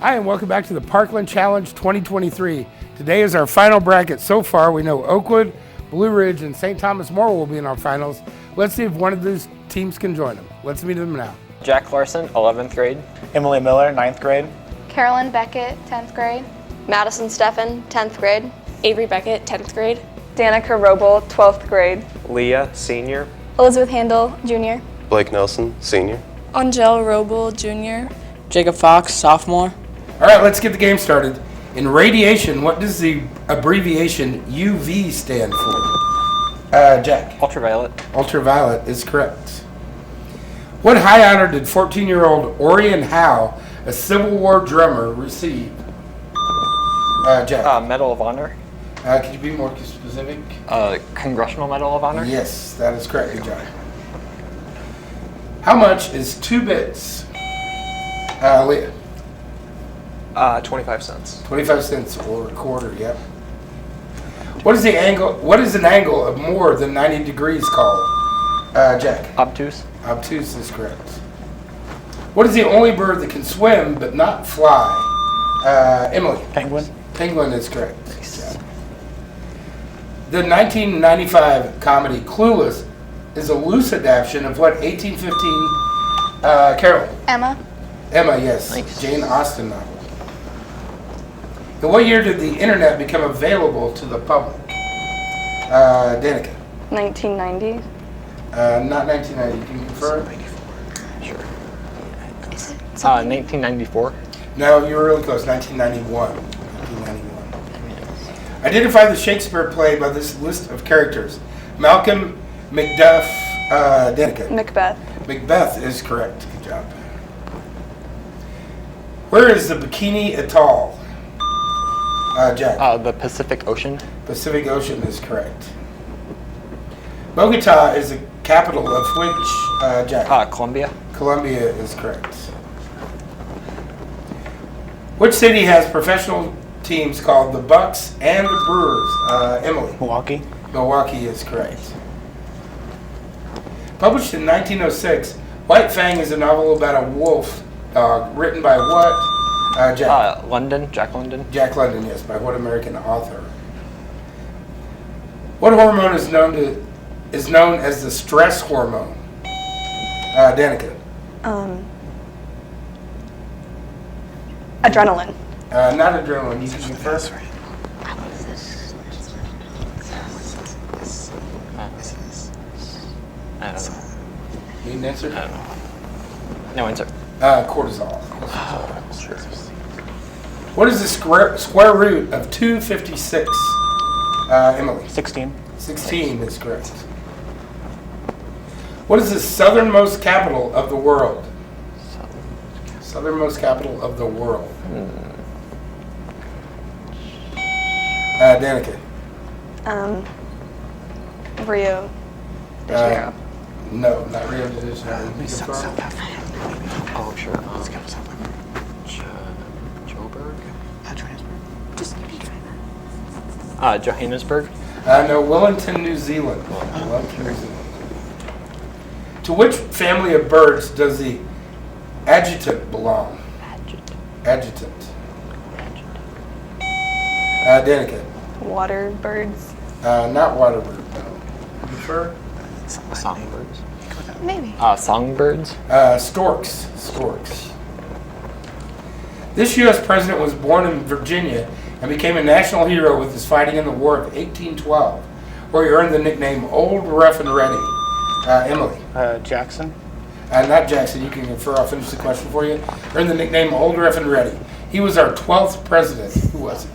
Hi, and welcome back to the Parkland Challenge 2023. Today is our final bracket. So far, we know Oakwood, Blue Ridge, and St. Thomas More will be in our finals. Let's see if one of these teams can join them. Let's meet them now. Jack Larson, 11th grade. Emily Miller, 9th grade. Carolyn Beckett, 10th grade. Madison Steffen, 10th grade. Avery Beckett, 10th grade. Danica Roble, 12th grade. Leah, senior. Elizabeth Handel, junior. Blake Nelson, senior. Angel Roble, junior. Jacob Fox, sophomore. All right, let's get the game started. In radiation, what does the abbreviation UV stand for? Jack. Ultraviolet. Ultraviolet is correct. What high honor did 14-year-old Orion Howe, a Civil War drummer, receive? Jack. Medal of Honor. Could you be more specific? Congressional Medal of Honor. Yes, that is correct. Good job. How much is 2 bits? Leah. 25 cents. 25 cents or a quarter, yep. What is the angle? What is an angle of more than 90 degrees called? Jack. Obtuse. Obtuse is correct. What is the only bird that can swim but not fly? Emily. Penguin. Penguin is correct. The 1995 comedy Clueless is a loose adaptation of what 1815? Carol. Emma. Emma, yes. Thanks. Jane Austen novel. In what year did the internet become available to the public? Danica. 1990. Not 1990. Can you confirm? Sure. 1994. No, you were really close. 1991. 1991. Identify the Shakespeare play by this list of characters. Malcolm, Macduff, Danica. Macbeth. Macbeth is correct. Good job. Where is the Bikini Atoll? Jack. The Pacific Ocean. Pacific Ocean is correct. Bogota is the capital of which, Jack? Columbia. Columbia is correct. Which city has professional teams called the Bucks and the Brewers? Emily. Milwaukee. Milwaukee is correct. Published in 1906, White Fang is a novel about a wolf dog written by what? Jack. London. Jack London. Jack London, yes. By what American author? What hormone is known as the stress hormone? Danica. Adrenaline. Not adrenaline. You can confirm. I don't know. Need an answer? I don't know. No answer. Cortisol. Sure. What is the square root of 256? Emily. 16. 16 is correct. What is the southernmost capital of the world? Southernmost capital of the world. Danica. Rio de Janeiro. No, not Rio de Janeiro. Oh, sure. Let's go South Africa. Joburg? Johannesburg? No, Wellington, New Zealand. Wellington, New Zealand. To which family of birds does the adjutant belong? Adjutant. Danica. Water birds. Not water bird, no. You sure? Songbirds? Maybe. Songbirds? Storks. Storks. This U.S. president was born in Virginia and became a national hero with his fighting in the War of 1812, where he earned the nickname Old Rough and Ready. Emily. Jackson. Not Jackson. You can infer. I'll finish the question for you. Earned the nickname Old Rough and Ready. He was our 12th president. Who was he?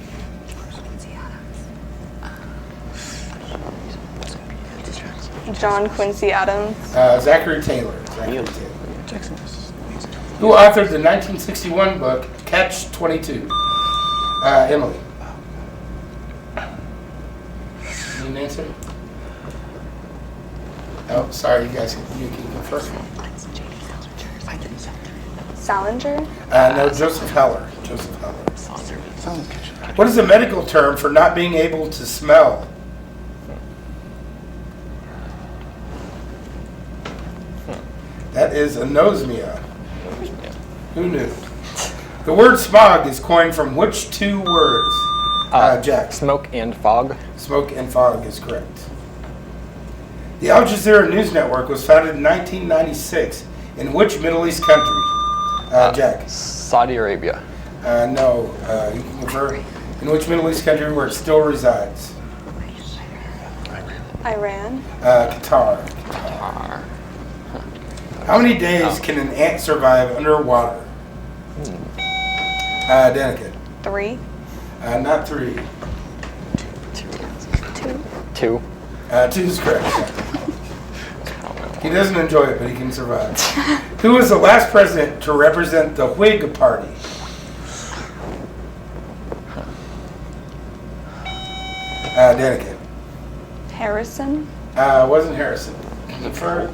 John Quincy Adams. Zachary Taylor. Jackson. Who authored the 1961 book Catch-22? Emily. Need an answer? Oh, sorry, you guys. You can confirm. Salinger. No, Joseph Heller. Joseph Heller. What is the medical term for not being able to smell? That is anosmia. Who knew? The word smog is coined from which two words? Jack. Smoke and fog. Smoke and fog is correct. The Al Jazeera News Network was founded in 1996 in which Middle East country? Jack. Saudi Arabia. No. You can refer in which Middle East country where it still resides? Iran. Qatar. Qatar. How many days can an ant survive underwater? Danica. 3. Not 3. 2. 2. 2 is correct. He doesn't enjoy it, but he can survive. Who was the last president to represent the Whig Party? Danica. Harrison. Wasn't Harrison. For,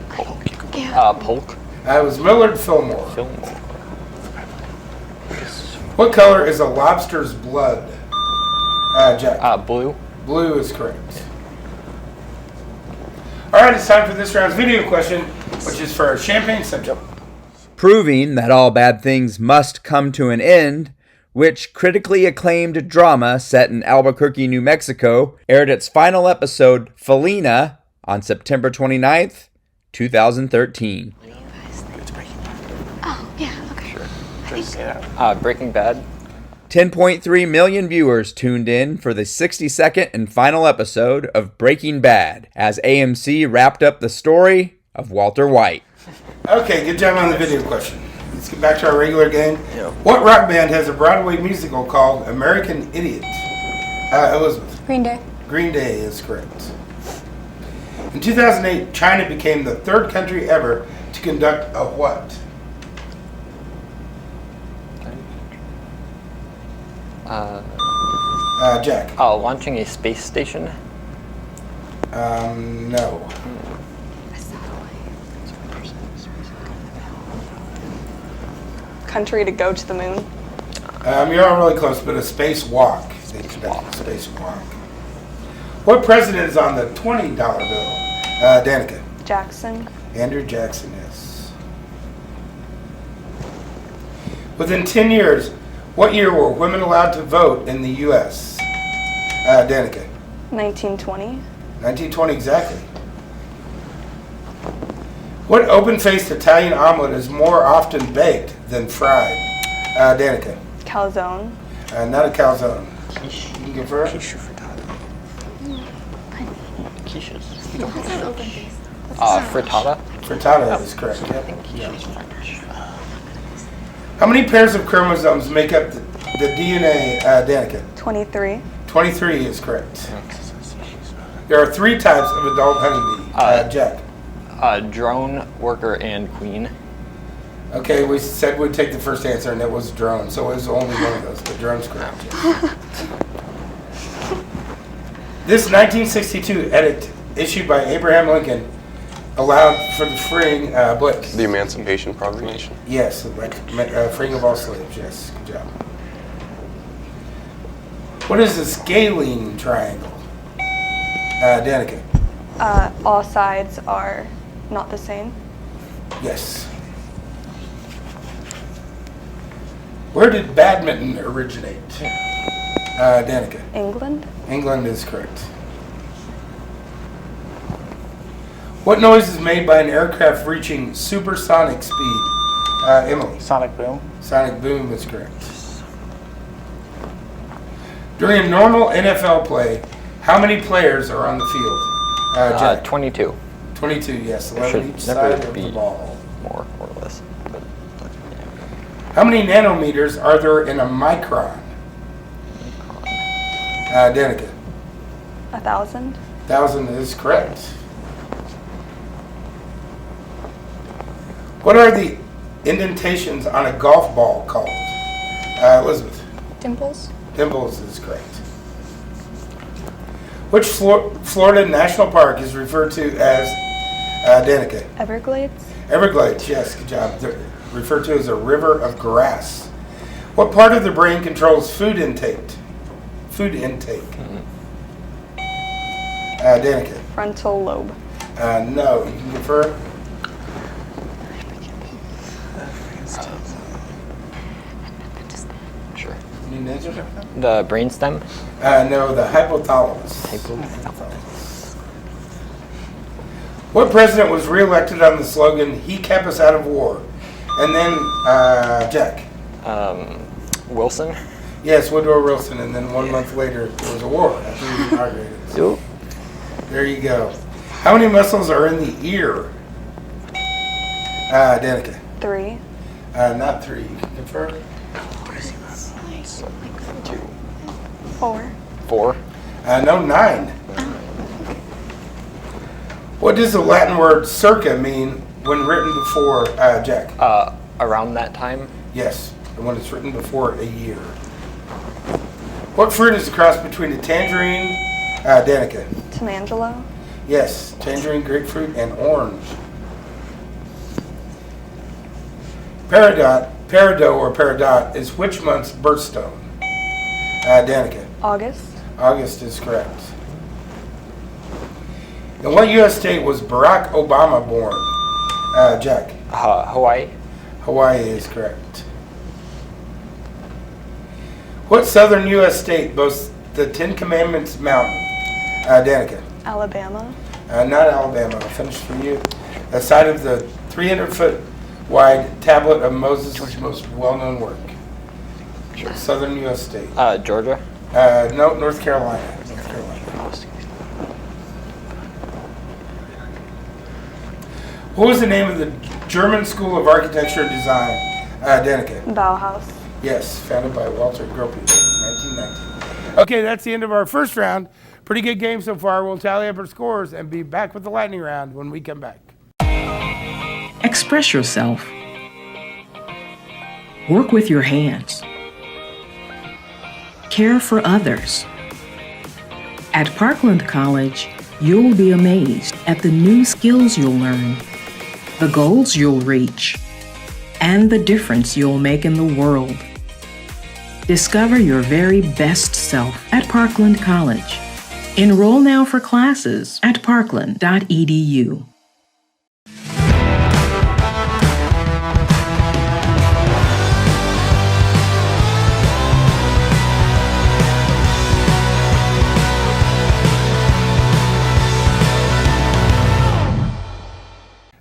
Polk. it was Millard Fillmore. Fillmore. What color is a lobster's blood? Jack. Blue. Blue is correct. All right, it's time for this round's video question, which is for Champaign Central. Proving that all bad things must come to an end, which critically acclaimed drama set in Albuquerque, New Mexico, aired its final episode, Felina, on September 29th, 2013. Oh, yeah, okay. Breaking Bad. 10.3 million viewers tuned in for the 62nd and final episode of Breaking Bad as AMC wrapped up the story of Walter White. Okay, good job on the video question. Let's get back to our regular game. Yeah. What rock band has a Broadway musical called American Idiot? Elizabeth. Green Day. Green Day is correct. In 2008, China became the third country ever to conduct a what? Jack. Launching a space station. No. Country to go to the moon. You're all really close, but a spacewalk. They conduct a spacewalk. What president is on the $20 bill? Danica. Jackson. Andrew Jackson is. Within 10 years, what year were women allowed to vote in the U.S.? Danica. 1920. 1920 exactly. What open-faced Italian omelet is more often baked than fried? Danica. Calzone. Not a calzone. You can give her? Quiches. Open face. Frittata. Frittata is correct. Yep. How many pairs of chromosomes make up the DNA, Danica? 23. 23 is correct. There are 3 types of adult honeybee. Jack. Drone, worker, and queen. Okay, we said we'd take the first answer, and it was drone, so it was only one of those, but drone's correct. This 1962 edict issued by Abraham Lincoln allowed for the freeing, The Emancipation Proclamation. yes, freeing of all slaves, yes, good job. What is a scalene triangle? Danica. All sides are not the same. Yes. Where did badminton originate? Danica. England. England is correct. What noise is made by an aircraft reaching supersonic speed? Emily. Sonic boom. Sonic boom is correct. During a normal NFL play, how many players are on the field? Jack. 22. 22, yes. There 11 should each never side of be the ball. more or less. But, How many nanometers are there in a micron? Danica. 1,000. 1,000 is correct. What are the indentations on a golf ball called? Elizabeth. Dimples. Dimples is correct. Which Florida National Park is referred to as Danica? Everglades. Everglades, yes, good job. They're referred to as a river of grass. What part of the brain controls food intake? Food intake. Danica. Frontal lobe. No, you can refer. need an answer? The brainstem. No, the hypothalamus. What president was reelected on the slogan, "He kept us out of war"? And then, Jack. Wilson. Yes, Woodrow Wilson, and then 1 month later, there was a war after he was inaugurated. Yep. There you go. How many muscles are in the ear? Danica. 3. Not 3. You can confirm? 2. 4. 4. No, 9. What does the Latin word circa mean when written before, Jack? Around that time. Yes, when it's written before a year. What fruit is a cross between a tangerine, Danica? Tamangelo. Yes, tangerine, grapefruit, and orange. Peridot or peridot is which month's birthstone? Danica. August. August is correct. In what U.S. state was Barack Obama born? Jack. Hawaii. Hawaii is correct. What southern U.S. state boasts the Ten Commandments mountain? Danica. Alabama. Not Alabama. I'll finish for you. The site of the 300-foot wide tablet of Moses' most well-known work. Sure. Southern U.S. state. Georgia. No, North Carolina. North Carolina. What was the name of the German School of Architecture and Design? Danica. Bauhaus. Yes, founded by Walter Gropius in 1919. Okay, that's the end of our first round. Pretty good game so far. We'll tally up our scores and be back with the lightning round when we come back. Express yourself. Work with your hands. Care for others. At Parkland College, you'll be amazed at the new skills you'll learn, the goals you'll reach, and the difference you'll make in the world. Discover your very best self at Parkland College. Enroll now for classes at parkland.edu.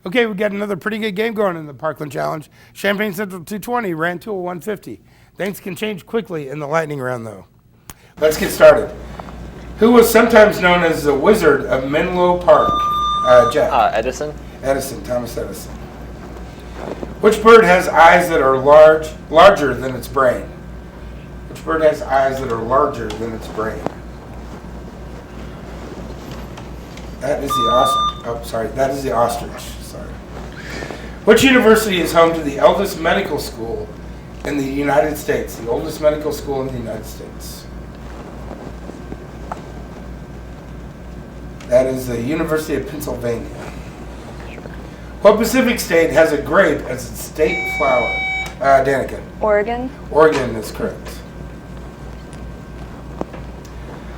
Okay, we got another pretty good game going in the Parkland Challenge. Champaign Central 220, Rantoul 150. Things can change quickly in the lightning round, though. Let's get started. Who was sometimes known as the Wizard of Menlo Park? Jack. Edison. Edison, Thomas Edison. Which bird has eyes that are larger than its brain? Which bird has eyes that are larger than its brain? That is the ostrich. Oh, sorry. That is the ostrich. Sorry. Which university is home to the eldest medical school in the United States? The oldest medical school in the United States. That is the University of Pennsylvania. Sure. What Pacific state has a grape as its state flower? Danica. Oregon. Oregon is correct.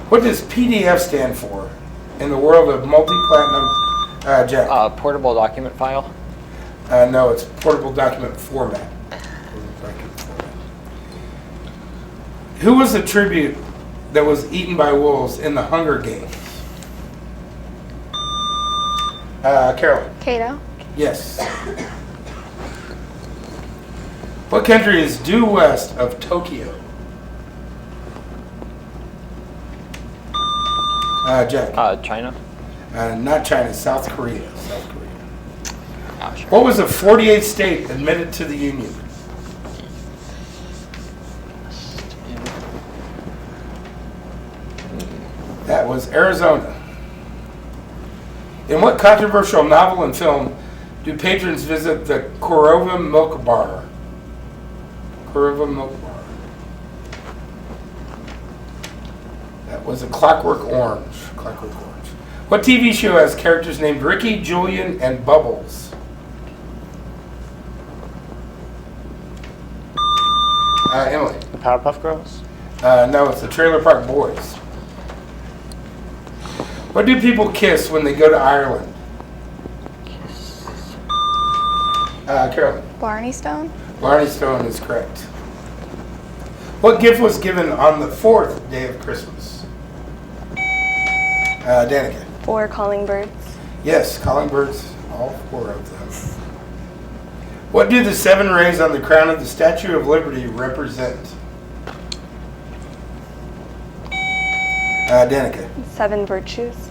What does PDF stand for in the world of multi-platinum? Jack. Portable document file. No, it's portable document format. Who was the tribute that was eaten by wolves in the Hunger Games? Carolyn. Cato. Yes. What country is due west of Tokyo? Jack. China. Not China, South Korea. South Korea. Sure. What was the 48th state admitted to the Union? That was Arizona. In what controversial novel and film do patrons visit the Korova Milk Bar? Korova Milk Bar. That was A Clockwork Orange. Clockwork Orange. What TV show has characters named Ricky, Julian, and Bubbles? Emily. The Powerpuff Girls? No, it's the Trailer Park Boys. What do people kiss when they go to Ireland? Carolyn. Blarney Stone. Blarney Stone is correct. What gift was given on the fourth day of Christmas? Danica. 4 calling birds. Yes, calling birds, all 4 of them. What do the 7 rays on the crown of the Statue of Liberty represent? Danica. 7 virtues.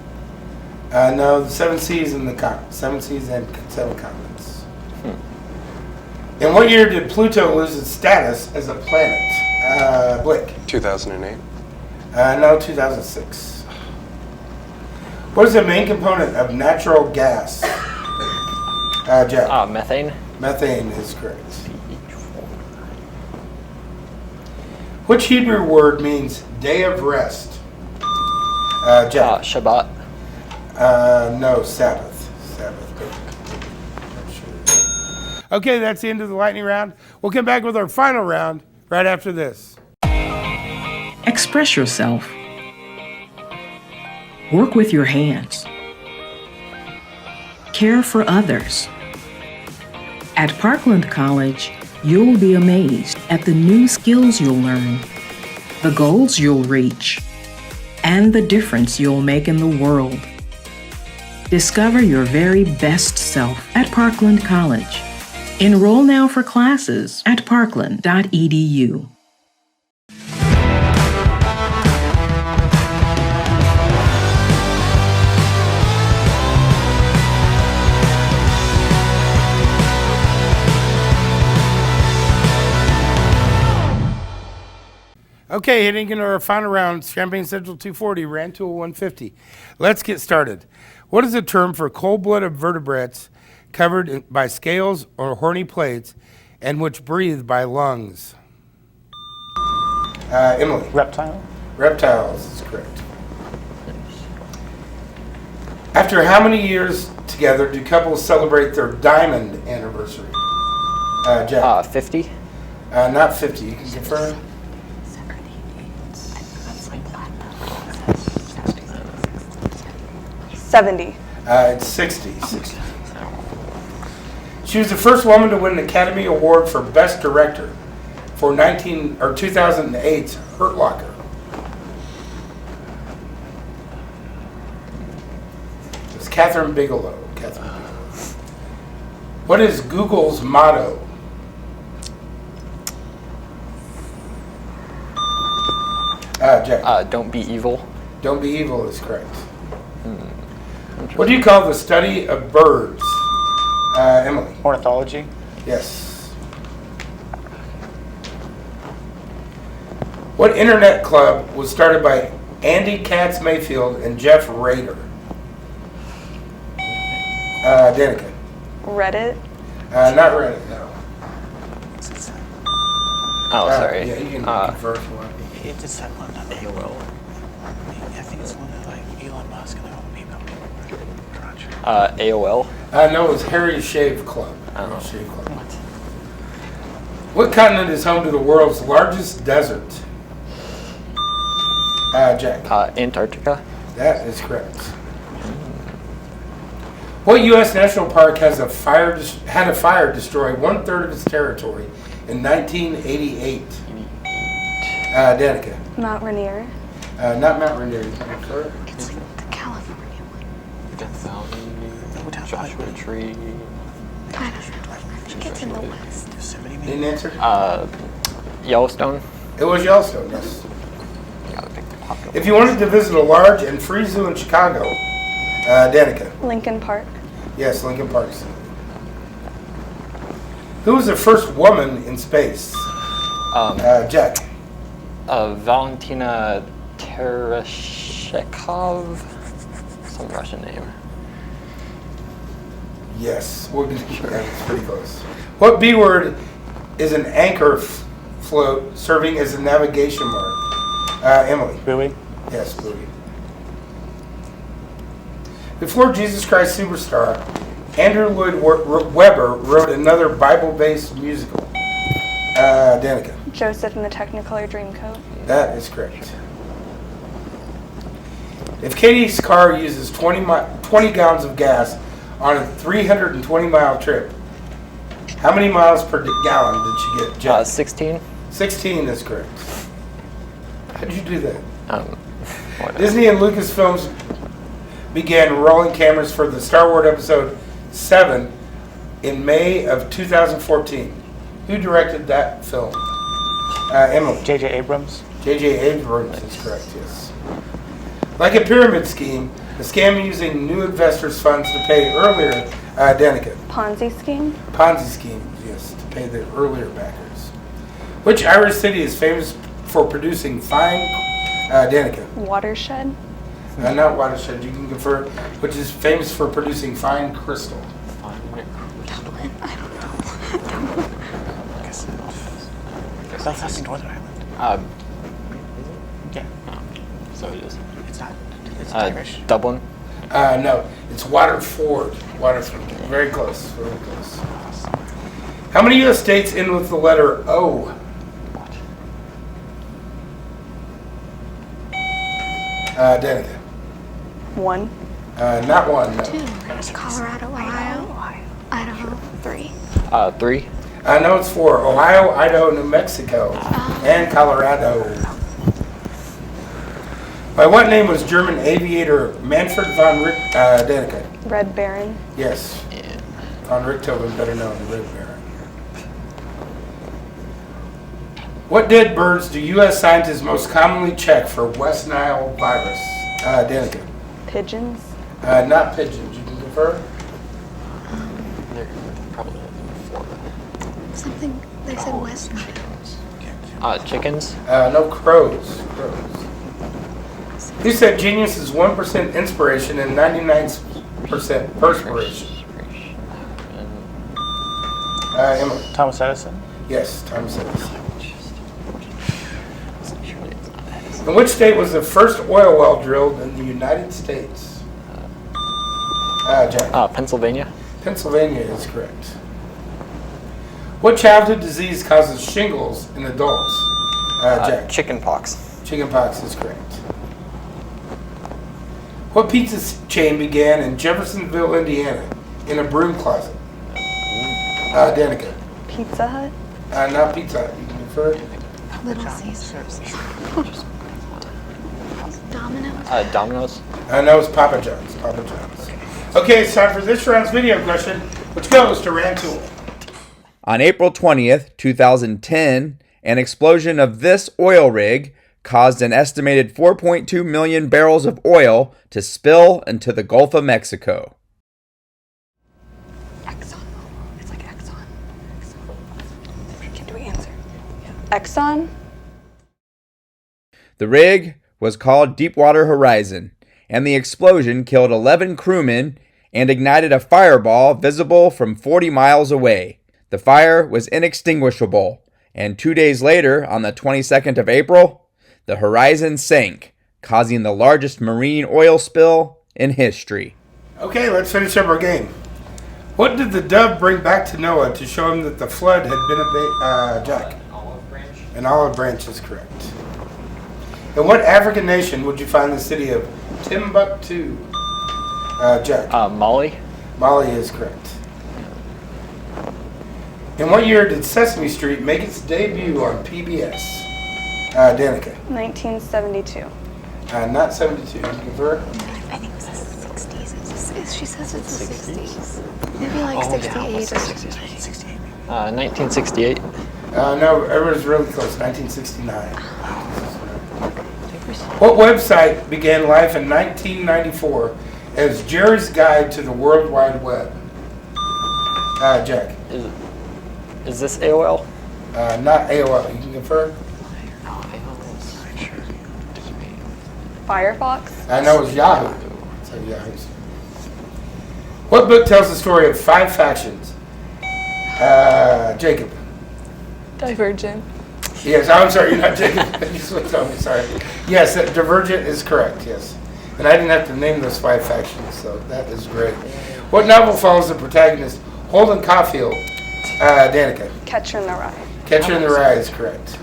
No, the 7 seas and 7 seas and 7 continents. In what year did Pluto lose its status as a planet? Blake. 2008. No, 2006. What is the main component of natural gas? Jeff. Methane. Methane is correct. Which Hebrew word means day of rest? Jeff. Shabbat. No, Sabbath. Okay, that's the end of the lightning round. We'll come back with our final round right after this. Express yourself. Work with your hands. Care for others. At Parkland College, you'll be amazed at the new skills you'll learn, the goals you'll reach, and the difference you'll make in the world. Discover your very best self at Parkland College. Enroll now for classes at parkland.edu. Okay, heading into our final round, Champaign Central 240, Rantoul 150. Let's get started. What is the term for cold-blooded vertebrates covered by scales or horny plates and which breathe by lungs? Emily. Reptile. Reptiles is correct. After how many years together do couples celebrate their diamond anniversary? Jack. 50. Not 50. You can confirm. 70. It's 60. She was the first woman to win an Academy Award for Best Director for 2008's Hurt Locker. It's Catherine Bigelow. What is Google's motto? Jack. Don't be evil. Don't be evil is correct. What do you call the study of birds? Emily. Ornithology. Yes. What internet club was started by Andy Katz Mayfield and Jeff Rader? Danica. Reddit. Not Reddit, no. Oh, sorry. Yeah, you can convert if you want. It just said one on AOL. I think it's one that like Elon Musk and all the people. AOL. No, it was Harry's Shave Club. Harry's Shave Club. What continent is home to the world's largest desert? Jack. Antarctica. That is correct. What U.S. national park had a fire destroy 1/3 of its territory in 1988? Danica. Mount Rainier. Not Mount Rainier. Sorry. It's like the California one. Death Valley. Joshua Tree. I think it's in the west. Didn't answer? Yellowstone. It was Yellowstone, yes. Gotta pick the popular. If you wanted to visit a large and free zoo in Chicago, Danica. Lincoln Park. Yes, Lincoln Park. Who was the first woman in space? Jack. Valentina Tereshkov. Some Russian name. Yes, we're gonna that's pretty close. What B word is an anchor float serving as a navigation mark? Emily. Buoy. Yes, buoy. Before Jesus Christ Superstar, Andrew Lloyd Webber wrote another Bible-based musical. Danica. Joseph and the Technicolor Dreamcoat. That is correct. If Katie's car uses 20 gallons of gas on a 320-mile trip, how many miles per gallon did she get? Jeff? 16. 16 is correct. How'd you do that? What? Disney and Lucasfilms began rolling cameras for the Star Wars Episode 7 in May of 2014. Who directed that film? Emily. J.J. Abrams. J.J. Abrams is correct, yes. Like a pyramid scheme, a scam using new investors' funds to pay earlier, Danica. Ponzi scheme? Ponzi scheme, yes, to pay the earlier backers. Which Irish city is famous for producing fine, Danica? Watershed? Not Watershed, you can confer, which is famous for producing fine crystal. Dublin. I don't know. Belfast in Northern Ireland. Yeah. So it is. It's not. It's Irish. Dublin. No, it's Waterford. Waterford. Very close. Very close. How many U.S. states end with the letter O? Danica. 1. Not 1, no. 2. Colorado, Ohio, Idaho. 3. 3. No, it's 4. Ohio, Idaho, New Mexico, and Colorado. By what name was German aviator Manfred von Danica? Red Baron? Yes. Von Richthofen, better known as Red Baron. What dead birds do U.S. scientists most commonly check for West Nile virus? Danica. Pigeons? Not pigeons. You can confirm? They're probably Florida. Something. They said West. Chickens. No, crows. Who said genius is 1% inspiration and 99% perspiration? Emily. Thomas Edison. Yes, Thomas Edison. In which state was the first oil well drilled in the United States? Jack. Pennsylvania. Pennsylvania is correct. What childhood disease causes shingles in adults? Jack. Chicken pox. Chickenpox is correct. What pizza chain began in Jeffersonville, Indiana, in a broom closet? Danica. Pizza Hut? Not Pizza Hut. You can refer it. Little Caesars. Domino's. Domino's. No, it's Papa John's. Papa John's. Okay, it's time for this round's video question, which goes to Rantoul. On April 20th, 2010, an explosion of this oil rig caused an estimated 4.2 million barrels of oil to spill into the Gulf of Mexico. Exxon. It's like Exxon. Do we answer? Exxon? The rig was called Deepwater Horizon, and the explosion killed 11 crewmen and ignited a fireball visible from 40 miles away. The fire was inextinguishable, and 2 days later, on the 22nd of April, the Horizon sank, causing the largest marine oil spill in history. Okay, let's finish up our game. What did the dove bring back to Noah to show him that the flood had been Jack? An olive branch. An olive branch is correct. In what African nation would you find the city of Timbuktu? Jack. Mali. Mali is correct. In what year did Sesame Street make its debut on PBS? Danica. 1972. Not 72. You confirm? I think it's the 60s. She says it's the 60s. Maybe like 68 or something. 1968. No, everyone's really close. 1969. What website began life in 1994 as Jerry's Guide to the World Wide Web? Jack. Is this AOL? Not AOL. You can confirm? Firefox? I know it's Yahoo. So Yahoo's. What book tells the story of 5 factions? Jacob. Divergent. Yes, I'm sorry, you're not Jacob. You switched on me, sorry. Yes, Divergent is correct, yes. And I didn't have to name those 5 factions, so that is great. What novel follows the protagonist, Holden Caulfield? Danica. Catcher in the Rye. Catcher in the Rye is correct.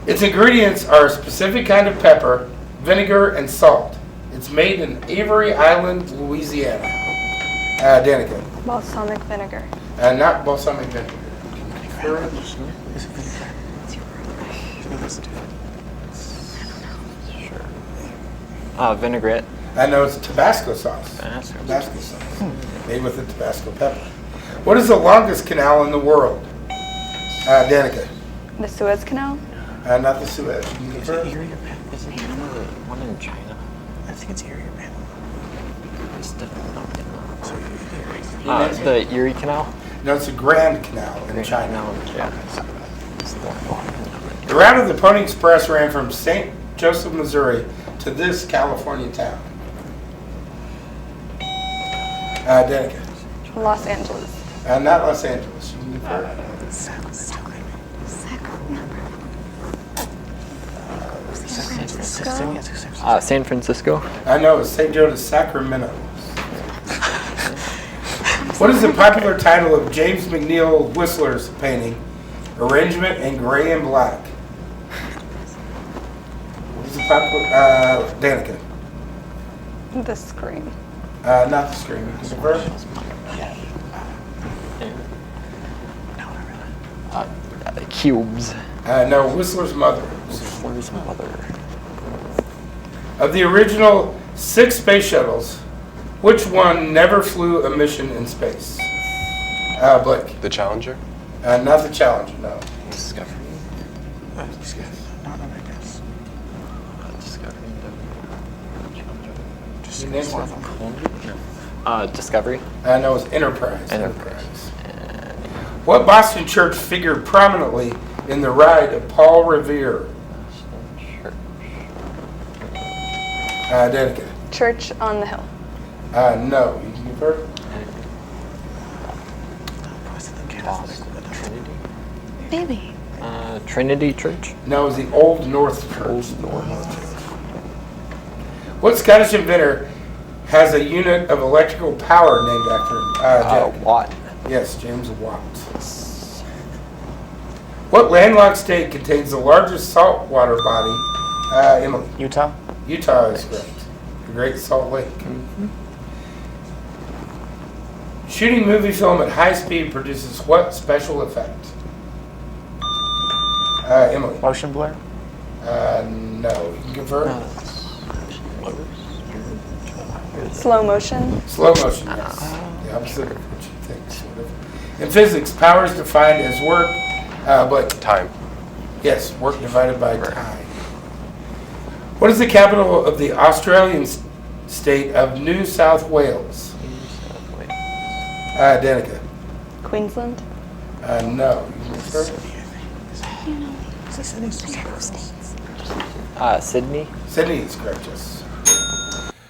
Its ingredients are a specific kind of pepper, vinegar, and salt. It's made in Avery Island, Louisiana. Danica. Balsamic vinegar. Not balsamic vinegar. prefer it? Is it vinaigrette? Should we listen to it? Vinaigrette. I know it's Tabasco sauce. Tabasco. Tabasco sauce. Made with the Tabasco pepper. What is the longest canal in the world? Danica. The Suez Canal? Not the Suez. You Is prefer it it? Erie or Panama? Is it the one in China? I think it's Erie or Panama. It's definitely not Panama. So Erie. The Erie Canal? No, it's the Grand Canal in China. No, yeah. The route of the Pony Express ran from St. Joseph, Missouri to this California town. Danica. Los Angeles. Not Los Angeles. You can prefer it. San Francisco. I know, it's St. Joe to Sacramento. What is the popular title of James McNeill Whistler's painting, Arrangement in Gray and Black? What is the popular, Danica? The Scream. Not the Scream. You prefer it? Cubes. No, Whistler's Mother. Where's my mother? Of the original 6 space shuttles, which one never flew a mission in space? Blake. The Challenger? Not the Challenger, no. Discovery. Not I guess. Discovery. Just You named one. Discovery. No, it's Enterprise. Enterprise. What Boston church figured prominently in the ride of Paul Revere? Danica. Church on the Hill. No, you can prefer it? Trinity. Maybe. Trinity Church. No, it's the Old North Church. What Scottish inventor has a unit of electrical power named after him? Jack. Watt. Yes, James Watt. What landlocked state contains the largest saltwater body? Emily. Utah? Utah is correct. The Great Salt Lake. Shooting movie film at high speed produces what special effect? Emily. Motion blur? No. You can confirm? Slow motion. Slow motion, yes. The opposite of what you think, sort of. In physics, power is defined as work, but Time. yes, work divided by time. What is the capital of the Australian state of New South Wales? Danica. Queensland. No. You can confirm? Sydney. Sydney is correct, yes.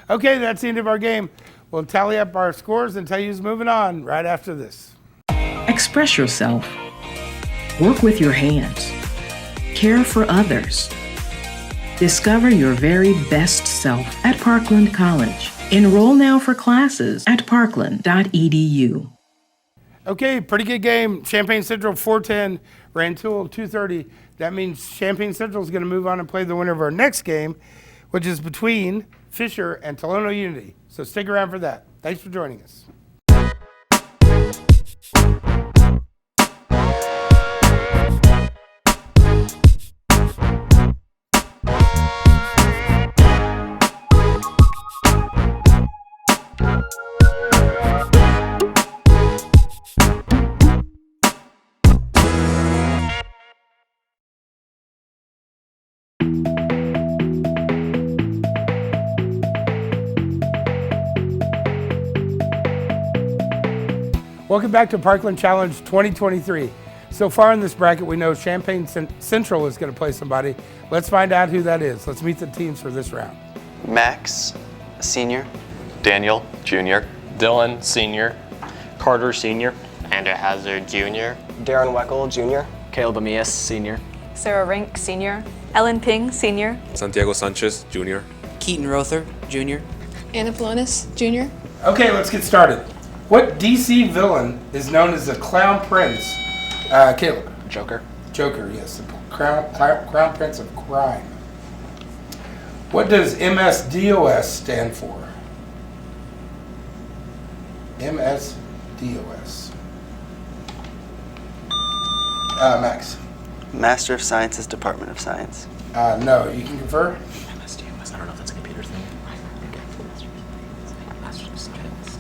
Okay, that's the end of our game. We'll tally up our scores and tell you who's moving on right after this. Express yourself. Work with your hands. Care for others. Discover your very best self at Parkland College. Enroll now for classes at parkland.edu. Okay, pretty good game. Champaign Central 410, Rantoul 230. That means Champaign Central is going to move on and play the winner of our next game, which is between Fisher and Tolono Unity. So stick around for that. Thanks for joining us. Welcome back to Parkland Challenge 2023. So far in this bracket, we know Champaign Central is going to play somebody. Let's find out who that is. Let's meet the teams for this round. Max, senior. Daniel, junior. Dylan, senior. Carter, senior. Andrew Hazard, junior. Darren Weckel, junior. Caleb Amias, senior. Sarah Rink, senior. Ellen Ping, senior. Santiago Sanchez, junior. Keaton Rother, junior. Anna Polonis, junior. Okay, let's get started. What DC villain is known as the Clown Prince? Caleb. Joker. Joker, yes. The Crown Prince of Crime. What does MSDOS stand for? MSDOS. Max. Master of Sciences, Department of Science. No, you can confer? MSDMS, I don't know if that's a computer thing. Master's of Science,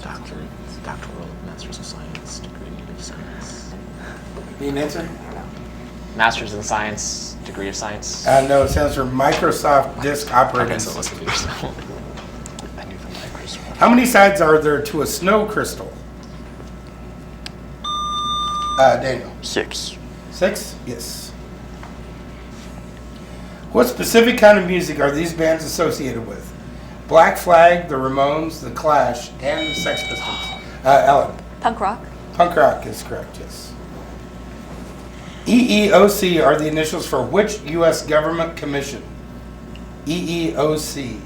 doctoral, Master's of Science, degree of Science. Need an answer? Master's in Science, degree of Science. No, it stands for Microsoft Disk Operating Okay, so let's System. I knew the Microsoft. How many sides are there to a snow crystal? Daniel. 6. 6? Yes. What specific kind of music are these bands associated with? Black Flag, the Ramones, the Clash, and the Sex Pistols. Ellen. Punk rock. Punk rock is correct, yes. EEOC are the initials for which U.S. government commission? EEOC.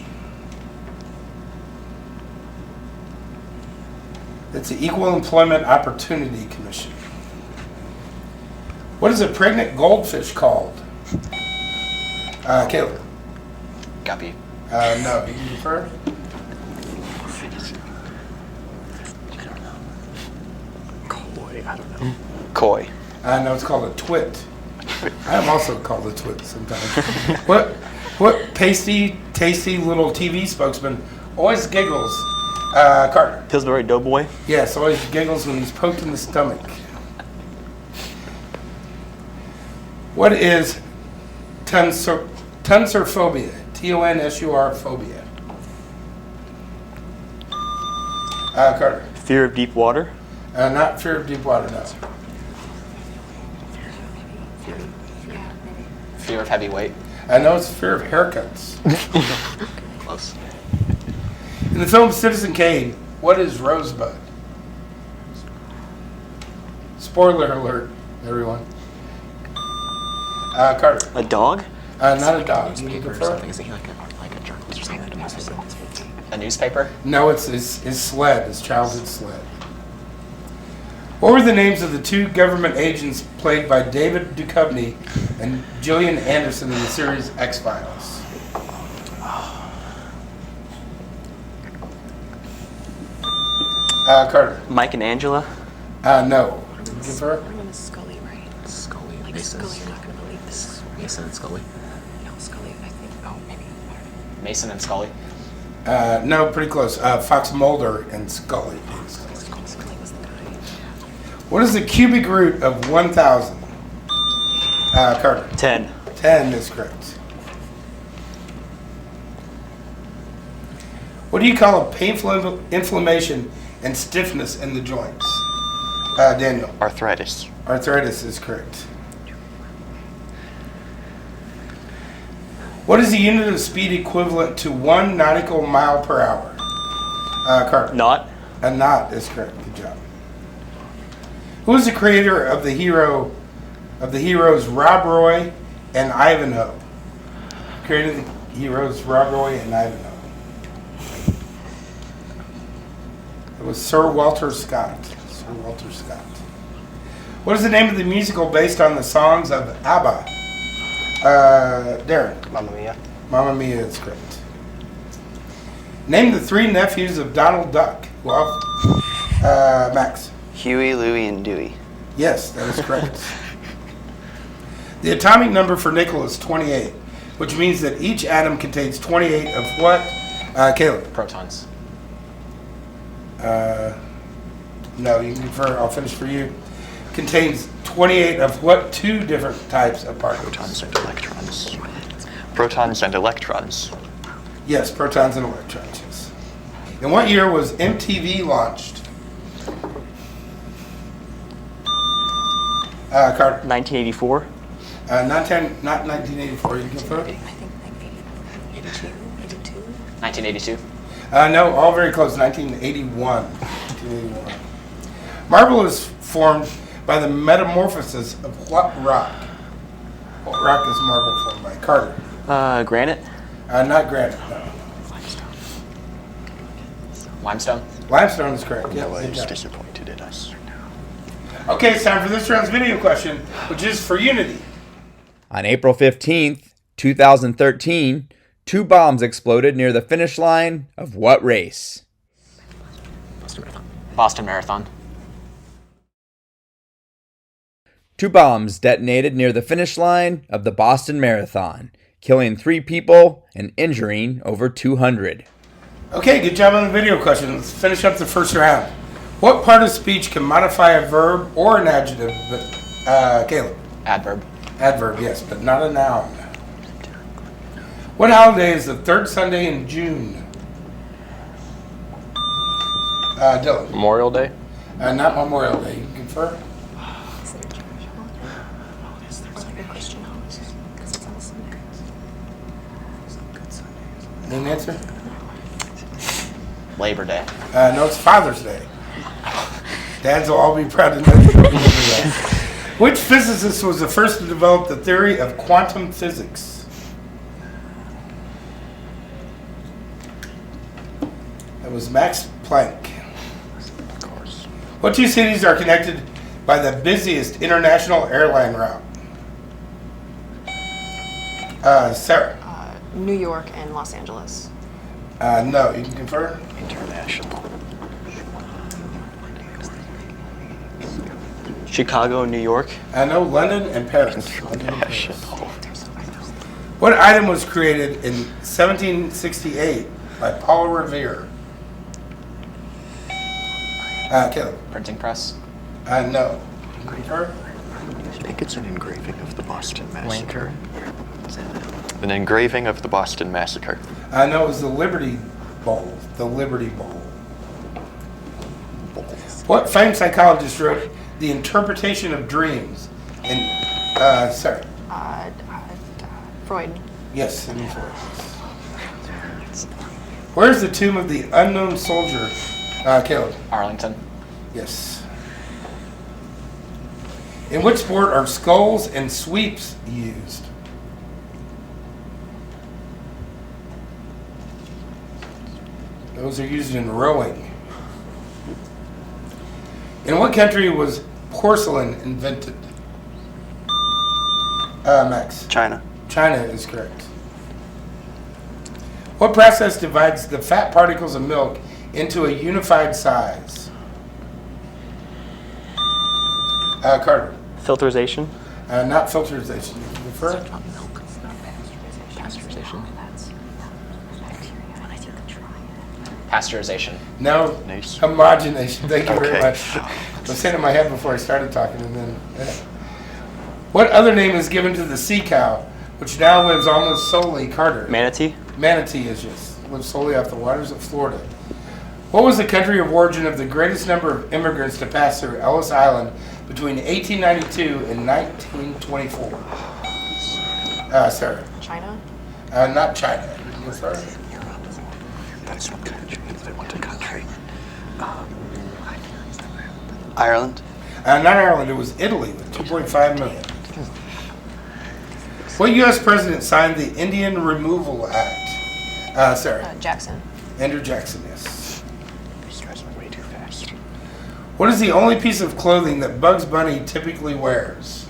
It's the Equal Employment Opportunity Commission. What is a pregnant goldfish called? Caleb. Guppy. No, you can refer? Koi, I don't know. Koi. No, it's called a twit. I am also called a twit sometimes. What pasty, tasty little TV spokesman always giggles? Carter. Pillsbury Doughboy. Yes, always giggles when he's poked in the stomach. What is tonsurphobia? T-O-N-S-U-R phobia. Carter. Fear of deep water. Not fear of deep water, no. Fear of heavy weight. I know it's fear of haircuts. Close. In the film Citizen Kane, what is Rosebud? Spoiler alert, everyone. Carter. A dog. Not a dog. Newspaper or something. Is he like a journalist or something? A newspaper? No, it's his sled, his childhood sled. What were the names of the two government agents played by David Duchovny and Gillian Anderson in the series X-Files? Carter. Mike and Angela. No. Give her? I'm gonna Scully, right? Scully. Like Mason. Scully, you're not gonna believe this. Mason and Scully. No, Scully, I think. Oh, maybe. Mason and Scully. No, pretty close. Fox Mulder and Scully. Scully was the guy. What is the cubic root of 1,000? Carter. 10. 10 is correct. What do you call a painful inflammation and stiffness in the joints? Daniel. Arthritis. Arthritis is correct. What is the unit of speed equivalent to 1 nautical mile per hour? Carter. Knot. A knot is correct. Good job. Who is the creator of the heroes Rob Roy and Ivanhoe? Created the heroes Rob Roy and Ivanhoe. It was Sir Walter Scott. Sir Walter Scott. What is the name of the musical based on the songs of ABBA? Darren. Mamma Mia. Mamma Mia is correct. Name the 3 nephews of Donald Duck. Well, Max. Huey, Louie, and Dewey. Yes, that is correct. The atomic number for nickel is 28, which means that each atom contains 28 of what? Caleb. Protons. No, you can confer. I'll finish for you. Contains 28 of what 2 different types of particles? Protons and electrons. Protons and electrons. Yes, protons and electrons. Yes. In what year was MTV launched? Carter. 1984. Not 1984. You can confer. I think like 82, 82. 1982. No, all very close. 1981. 1981. Marble is formed by the metamorphosis of what rock? What rock is marble formed by? Carter. Granite. Not granite. No. Limestone. Limestone is correct. Yeah, I good was job. disappointed in us. Okay, it's time for this round's video question, which is for Unity. On April 15th, 2013, 2 bombs exploded near the finish line of what race? Boston Marathon. 2 bombs detonated near the finish line of the Boston Marathon, killing 3 people and injuring over 200. Okay, good job on the video question. Let's finish up the first round. What part of speech can modify a verb or an adjective? But Caleb. Adverb. Adverb, yes, but not a noun. What holiday is the third Sunday in June? Dylan. Memorial Day. Not Memorial Day. You confer? Is it a Jewish holiday? Or like a Christian holiday? Because it's on a Sunday. Any answer? Labor Day. No, it's Father's Day. Dads will all be proud to know you remember that. Which physicist was the first to develop the theory of quantum physics? That was Max Planck. Of course. What 2 cities are connected by the busiest international airline route? Sarah. New York and Los Angeles. No, you can confer? International. Chicago, New York. No, London and Paris. London and Paris. What item was created in 1768 by Paul Revere? Caleb. Printing press. No. Concur? I think it's an engraving of the Boston Massacre. An engraving of the Boston Massacre. No, it was the Liberty Bowl. The Liberty Bowl. What famed psychologist wrote The Interpretation of Dreams? In Sarah. Freud. Yes, Sigmund Freud. Where's the tomb of the unknown soldier? Caleb. Arlington. Yes. In which sport are sculls and sweeps used? Those are used in rowing. In what country was porcelain invented? Max. China. China is correct. What process divides the fat particles of milk into a unified size? Carter. Filterization. Not filterization. Refer? Pasteurization. Pasteurization. No. Nice. Homogenation. Thank you very Okay. much. I was saying in my head before I started talking, and then. What other name is given to the sea cow, which now lives almost solely, Carter? Manatee. Manatee is just lives solely off the waters of Florida. What was the country of origin of the greatest number of immigrants to pass through Ellis Island between 1892 and 1924? Sarah. China. Not China. Sorry. That's what country. I want a country. Ireland. Not Ireland. It was Italy with 2.5 million. What U.S. president signed the Indian Removal Act? Sarah. Jackson. Andrew Jackson, yes. These guys are way too fast. What is the only piece of clothing that Bugs Bunny typically wears?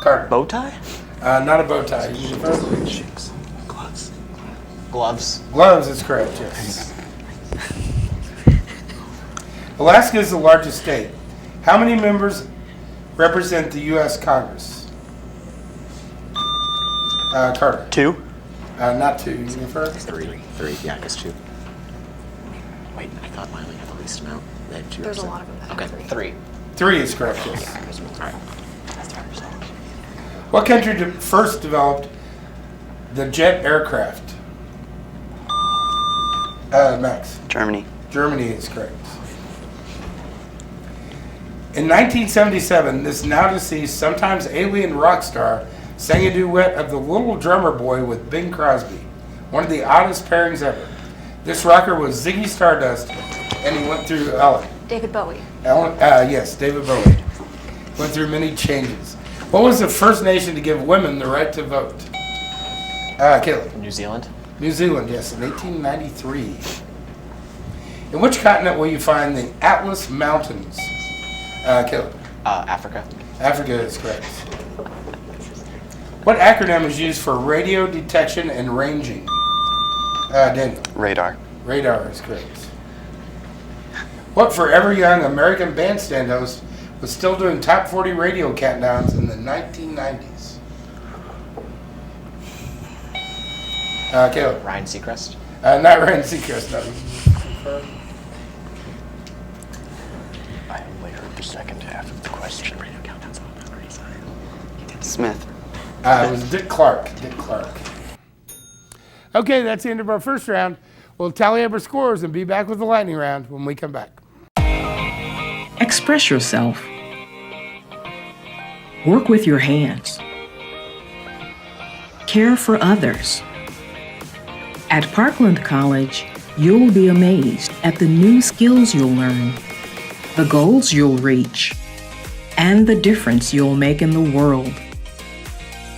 Carter. Bow tie. Not a bow tie. You prefer? Gloves. Gloves. Gloves is correct, yes. Alaska is the largest state. How many members represent the U.S. Congress? Carter. 2. Not 2. You prefer? 3. Yeah, I guess 2. Wait, I thought mine only had the least amount. They had 2. There's a lot of them that have 3. 3. 3 is correct, yes. Alright. What country first developed the jet aircraft? Max. Germany. Germany is correct. In 1977, this now deceased, sometimes alien rock star sang a duet of The Little Drummer Boy with Bing Crosby, one of the oddest pairings ever. This rocker was Ziggy Stardust, and he went through David Bowie. yes, David Bowie. Went through many changes. What was the first nation to give women the right to vote? Caleb. New Zealand. New Zealand, yes, in 1893. In which continent will you find the Atlas Mountains? Caleb. Africa. Africa is correct. What acronym is used for radio detection and ranging? Daniel. Radar. Radar is correct. What Forever Young American Bandstand host was still doing top 40 radio countdowns in the 1990s? Caleb. Ryan Seacrest. Not Ryan Seacrest, no. I only heard the second half of the question. Smith. It was Dick Clark. Okay, that's the end of our first round. We'll tally up our scores and be back with the lightning round when we come back. Express yourself. Work with your hands. Care for others. At Parkland College, you'll be amazed at the new skills you'll learn, the goals you'll reach, and the difference you'll make in the world.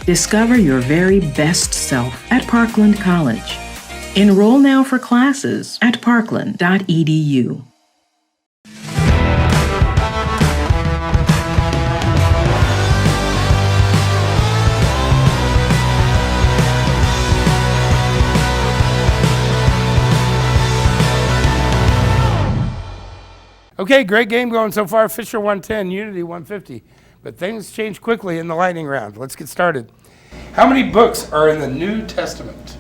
Discover your very best self at Parkland College. Enroll now for classes at parkland.edu. Okay, great game going so far. Fisher 110, Unity 150. But things change quickly in the lightning round. Let's get started. How many books are in the New Testament?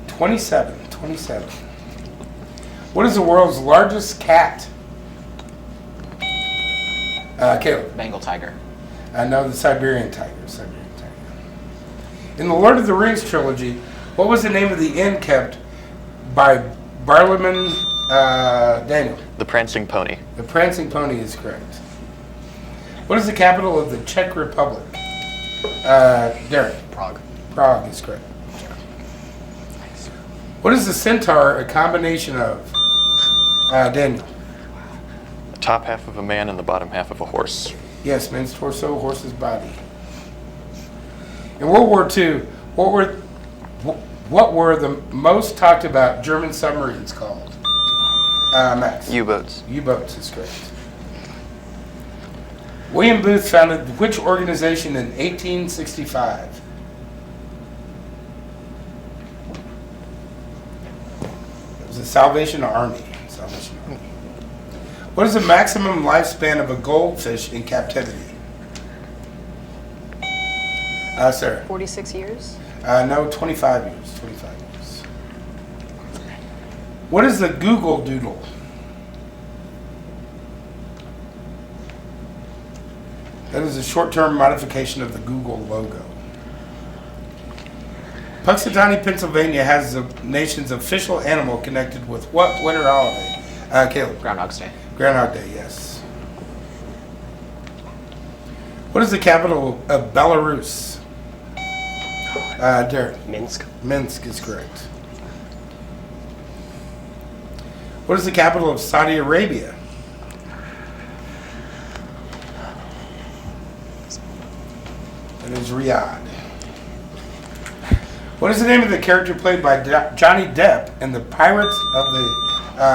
27. What is the world's largest cat? Caleb. Bengal tiger. No, the Siberian tiger. In the Lord of the Rings trilogy, what was the name of the inn kept by Barliman Daniel? The Prancing Pony. The Prancing Pony is correct. What is the capital of the Czech Republic? Darren. Prague. Prague is correct. What is the centaur a combination of? Daniel. The top half of a man and the bottom half of a horse. Yes, man's torso, horse's body. In World War II, what were the most talked about German submarines called? Max. U-boats. U-boats is correct. William Booth founded which organization in 1865? It was the Salvation Army. What is the maximum lifespan of a goldfish in captivity? Sarah. 46 years. No, 25 years. What is the Google Doodle? That is a short-term modification of the Google logo. Punxsutawney, Pennsylvania has the nation's official animal connected with what winter holiday? Caleb. Groundhog's Day. Groundhog Day, yes. What is the capital of Belarus? Derek. Minsk. Minsk is correct. What is the capital of Saudi Arabia? It is Riyadh. What is the name of the character played by Johnny Depp in the Pirates of the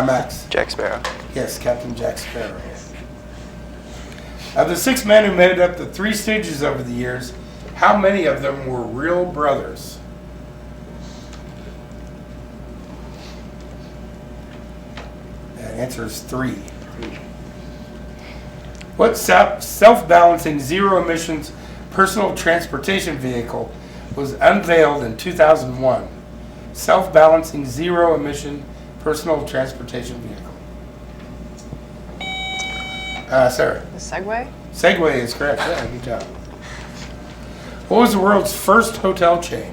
Max? Jack Sparrow. Yes, Captain Jack Sparrow. Of the 6 men who made up the 3 Stooges over the years, how many of them were real brothers? The answer is 3. What self-balancing zero-emissions personal transportation vehicle was unveiled in 2001? Self-balancing zero-emission personal transportation vehicle. Sarah. The Segway? Segway is correct. Yeah, good job. What was the world's first hotel chain?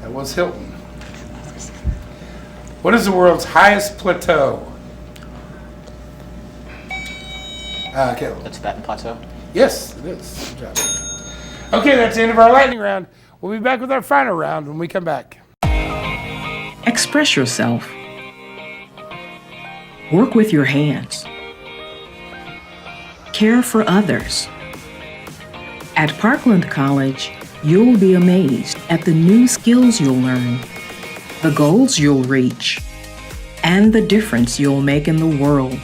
That was Hilton. What is the world's highest plateau? Caleb. The Tibetan Plateau. Yes, it is. Good job. Okay, that's the end of our lightning round. We'll be back with our final round when we come back. Express yourself. Work with your hands. Care for others. At Parkland College, you'll be amazed at the new skills you'll learn, the goals you'll reach, and the difference you'll make in the world.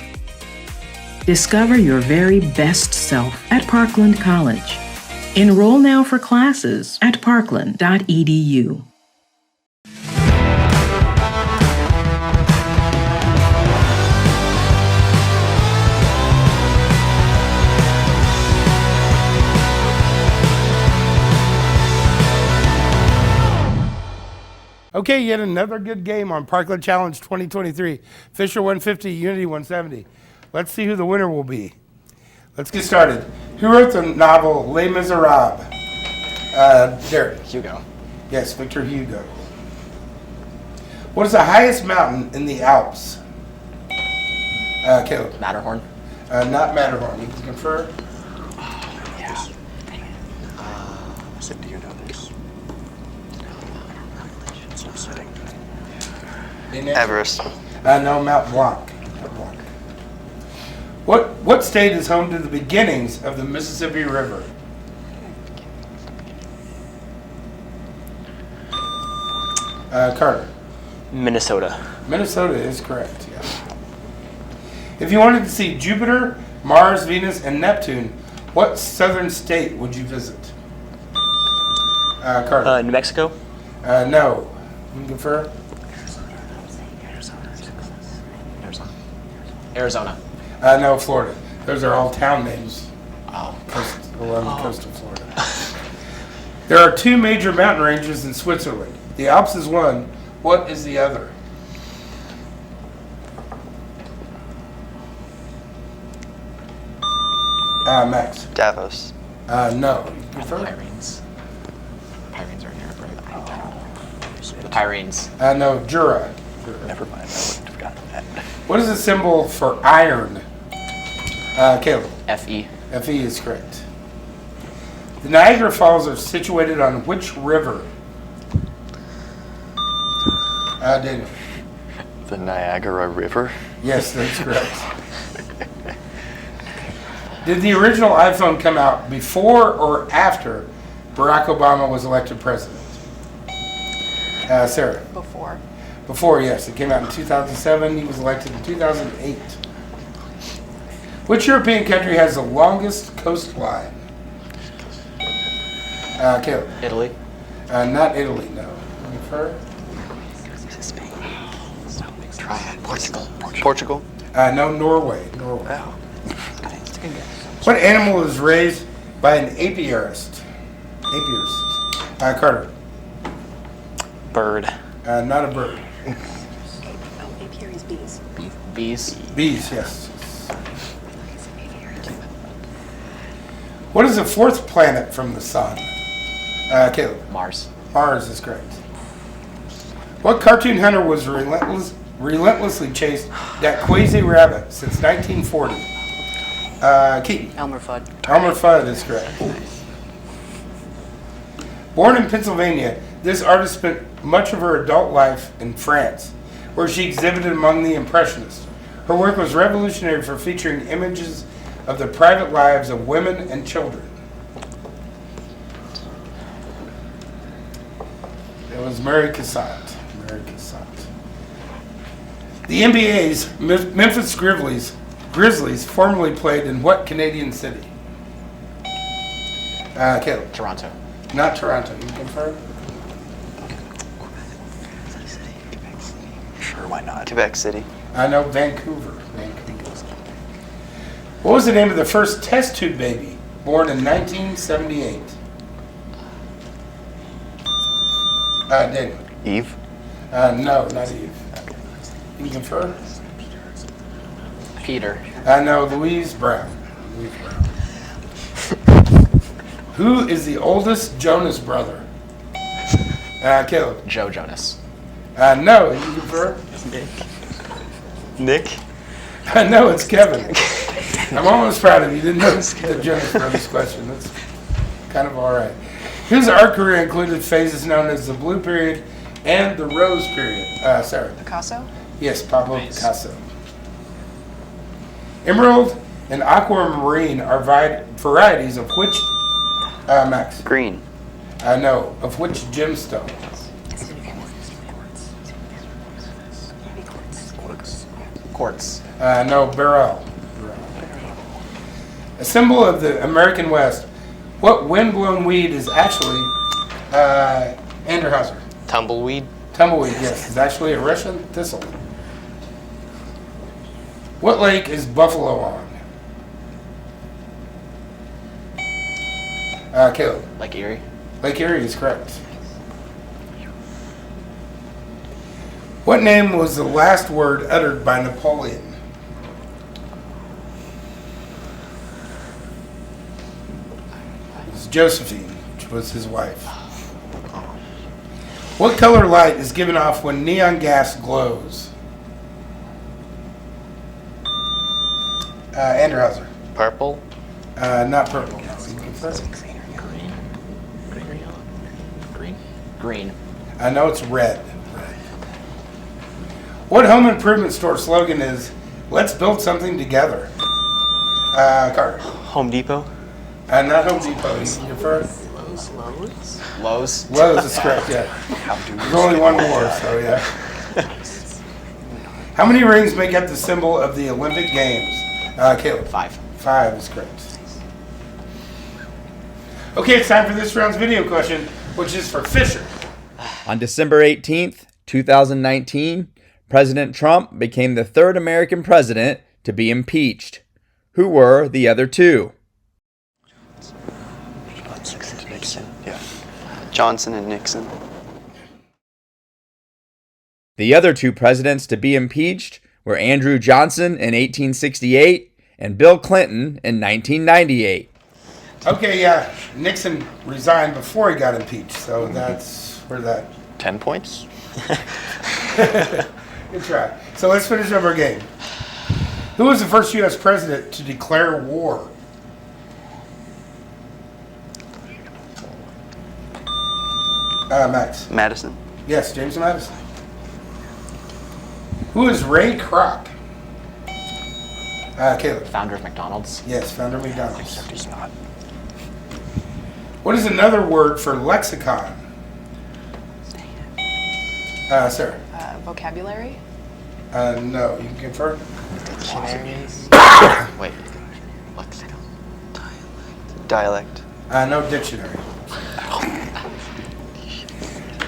Discover your very best self at Parkland College. Enroll now for classes at parkland.edu. Okay, yet another good game on Parkland Challenge 2023. Fisher 150, Unity 170. Let's see who the winner will be. Let's get started. Who wrote the novel Les Miserables? Derek. Hugo. Yes, Victor Hugo. What is the highest mountain in the Alps? Caleb. Matterhorn. Not Matterhorn. You can confer. Yeah. So do you know this? It's not sitting. Everest. No, Mount Blanc. Mount Blanc. What state is home to the beginnings of the Mississippi River? Carter. Minnesota. Minnesota is correct, yeah. If you wanted to see Jupiter, Mars, Venus, and Neptune, what southern state would you visit? Carter. New Mexico. No. You can confer? Arizona. No, Florida. Those are all town names. Oh. Along the coast of Florida. There are two major mountain ranges in Switzerland. The Alps is one. What is the other? Max. Davos. No. Confirm? Pyrenees. Pyrenees are in Europe, right? The Pyrenees. No, Jura. Never mind, I wouldn't have gotten that. What is the symbol for iron? Caleb. Fe. Fe is correct. The Niagara Falls are situated on which river? Daniel. The Niagara River? Yes, that's correct. Did the original iPhone come out before or after Barack Obama was elected president? Sarah. Before. Before, yes. It came out in 2007. He was elected in 2008. Which European country has the longest coastline? Caleb. Italy. Not Italy, no. Her? Portugal. Portugal. No, Norway. Norway. Oh. That's a good guess. What animal is raised by an apiarist? Apiarist. Carter. Bird. Not a bird. Apiaries, bees. Bees. Bees, yes. What is the fourth planet from the sun? Caleb. Mars. Mars is correct. What cartoon hunter was relentlessly chased that Quasi rabbit since 1940? Keaton. Elmer Fudd. Elmer Fudd is correct. Born in Pennsylvania, this artist spent much of her adult life in France, where she exhibited among the Impressionists. Her work was revolutionary for featuring images of the private lives of women and children. It was Mary Cassatt. Mary Cassatt. The NBA's Memphis Grizzlies formerly played in what Canadian city? Caleb. Toronto. Not Toronto. You confirm? Sure, why not? Quebec City. I know Vancouver. What was the name of the first test tube baby born in 1978? Daniel. Eve? No, not Eve. You confirm? Peter. No, Louise Brown. Louise Brown. Who is the oldest Jonas brother? Caleb. Joe Jonas. No, you confirm? Nick? No, it's Kevin. I'm almost proud of you. You didn't know the Jonas Brothers question. That's kind of all right. His art career included phases known as the Blue Period and the Rose Period. Sarah. Picasso? Yes, Pablo Picasso. Emerald and aquamarine are varieties of which, Max? Green. No, of which gemstone? Quartz. No, beryl. A symbol of the American West. What windblown weed is actually Anderhauser? Tumbleweed. Tumbleweed, yes, is actually a Russian thistle. What lake is Buffalo on? Caleb. Lake Erie. Lake Erie is correct. What name was the last word uttered by Napoleon? It was Josephine, which was his wife. What color light is given off when neon gas glows? Andrew Hauser. Purple. Not purple. Green. I know it's red. What home improvement store slogan is, "Let's build something together"? Carter. Home Depot. Not Home Depot. You can defer. Lowe's. Lowe's is correct, yeah. There's only one more, so yeah. How many rings make up the symbol of the Olympic Games? Caleb. 5. 5 is correct. Okay, it's time for this round's video question, which is for Fisher. On December 18th, 2019, President Trump became the third American president to be impeached. Who were the other two? Nixon. Yeah. Johnson and Nixon. The other two presidents to be impeached were Andrew Johnson in 1868 and Bill Clinton in 1998. Okay, yeah, Nixon resigned before he got impeached, so that's where that... 10 points? Good try. So let's finish up our game. Who was the first U.S. president to declare war? Max. Madison. Yes, James Madison. Who is Ray Kroc? Caleb. Founder of McDonald's. Yes, founder of McDonald's. What is another word for lexicon? Sarah. Vocabulary? No, you can confirm. Dictionaries. Wait. Lexicon. Dialect. No dictionary.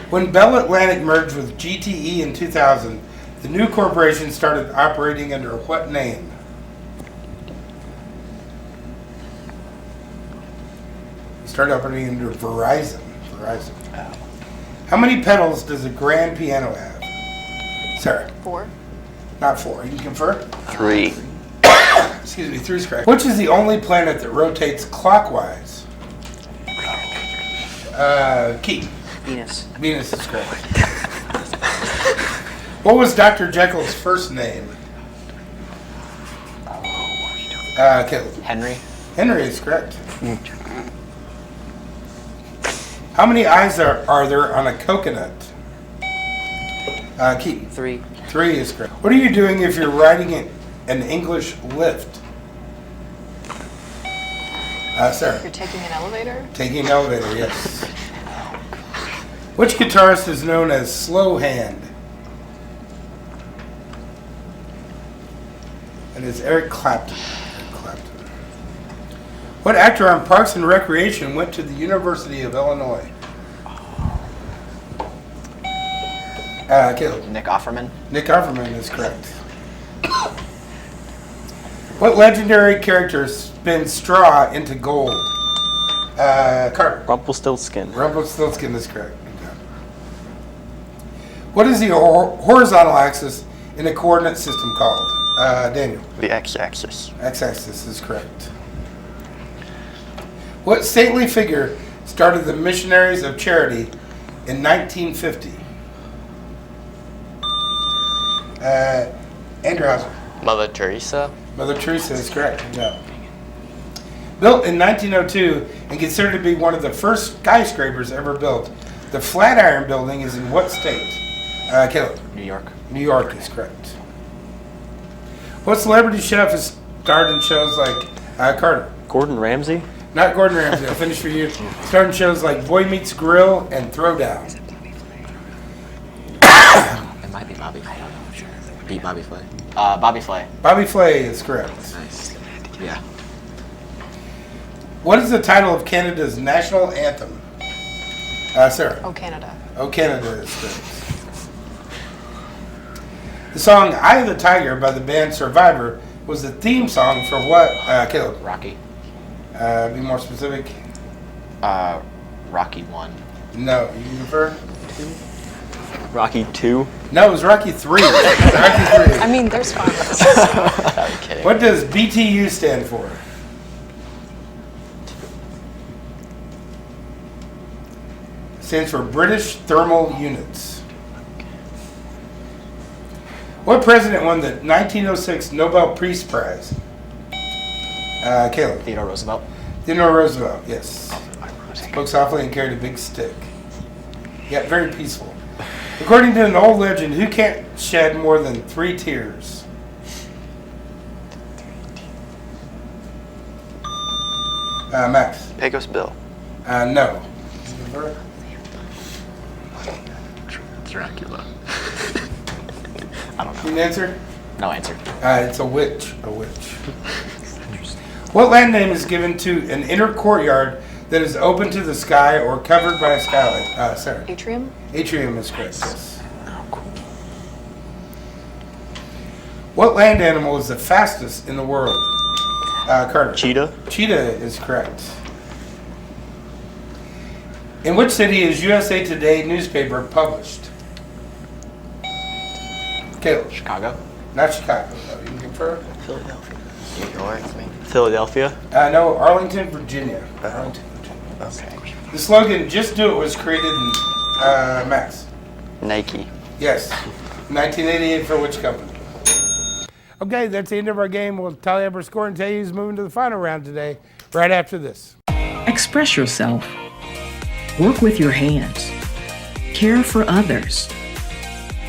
When Bell Atlantic merged with GTE in 2000, the new corporation started operating under what name? It started operating under Verizon. How many pedals does a grand piano have? Sarah. 4. Not 4. You can confirm? 3. Excuse me, 3 is correct. Which is the only planet that rotates clockwise? Keith. Venus. Venus is correct. What was Dr. Jekyll's first name? Caleb. Henry. Henry is correct. How many eyes are there on a coconut? Keith. 3. 3 is correct. What are you doing if you're riding an English lift? Sarah. You're taking an elevator? Taking an elevator, yes. Which guitarist is known as Slow Hand? It is Eric Clapton. What actor on Parks and Recreation went to the University of Illinois? Caleb. Nick Offerman. Nick Offerman is correct. What legendary character spins straw into gold? Carter. Rumpelstiltskin. Rumpelstiltskin is correct. What is the horizontal axis in a coordinate system called? Daniel. The x-axis. X-axis is correct. What stately figure started the Missionaries of Charity in 1950? Andrew Hauser. Mother Teresa. Mother Teresa is correct. Yeah. Built in 1902 and considered to be one of the first skyscrapers ever built, the Flatiron Building is in what state? Caleb. New York. New York is correct. What celebrity chef has starred in shows like Carter? Gordon Ramsay. Not Gordon Ramsay. I'll finish for you. Starred in shows like Boy Meets Grill and Throwdown. It might be Bobby. I don't know. I'm sure. Beat Bobby Flay. Bobby Flay. Bobby Flay is correct. Nice. Yeah. What is the title of Canada's national anthem? Sarah. Oh, Canada. Oh, Canada is correct. The song "Eye of the Tiger" by the band Survivor was the theme song for what? Caleb. Rocky. Be more specific. Rocky 1. No, you prefer? 2. Rocky 2. No, it was Rocky 3. Rocky 3. I mean, there's finals. I'm kidding. What does BTU stand for? Stands for British Thermal Units. What president won the 1906 Nobel Peace Prize? Caleb. Theodore Roosevelt. Theodore Roosevelt, yes. Spoke softly and carried a big stick. Yeah, very peaceful. According to an old legend, who can't shed more than 3 tears? Max. Pecos Bill. No. Dracula. I don't know. Need an answer? No answer. It's a witch. A witch. What land name is given to an inner courtyard that is open to the sky or covered by a skylight? Sarah. Atrium? Atrium is correct, yes. Oh, cool. What land animal is the fastest in the world? Carter. Cheetah. Cheetah is correct. In which city is USA Today newspaper published? Caleb. Chicago. Not Chicago, though. You can confirm? Philadelphia. New York, maybe. Philadelphia. No, Arlington, Virginia. Arlington, Virginia. Okay. The slogan "Just Do It" was created in Max. Nike. Yes. 1988 for which company? Okay, that's the end of our game. We'll tally up our score and tell you who's moving to the final round today, right after this. Express yourself. Work with your hands. Care for others.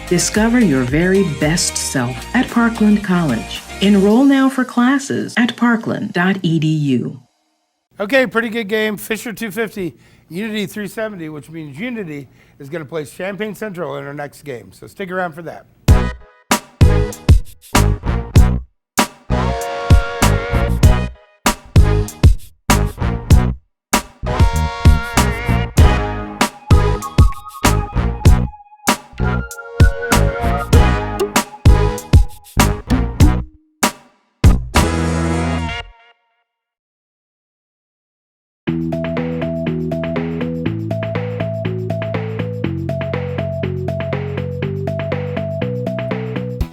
Discover your very best self at Parkland College. Enroll now for classes at parkland.edu. Okay, pretty good game. Fisher 250, Unity 370, which means Unity is going to play Champaign Central in our next game. So stick around for that.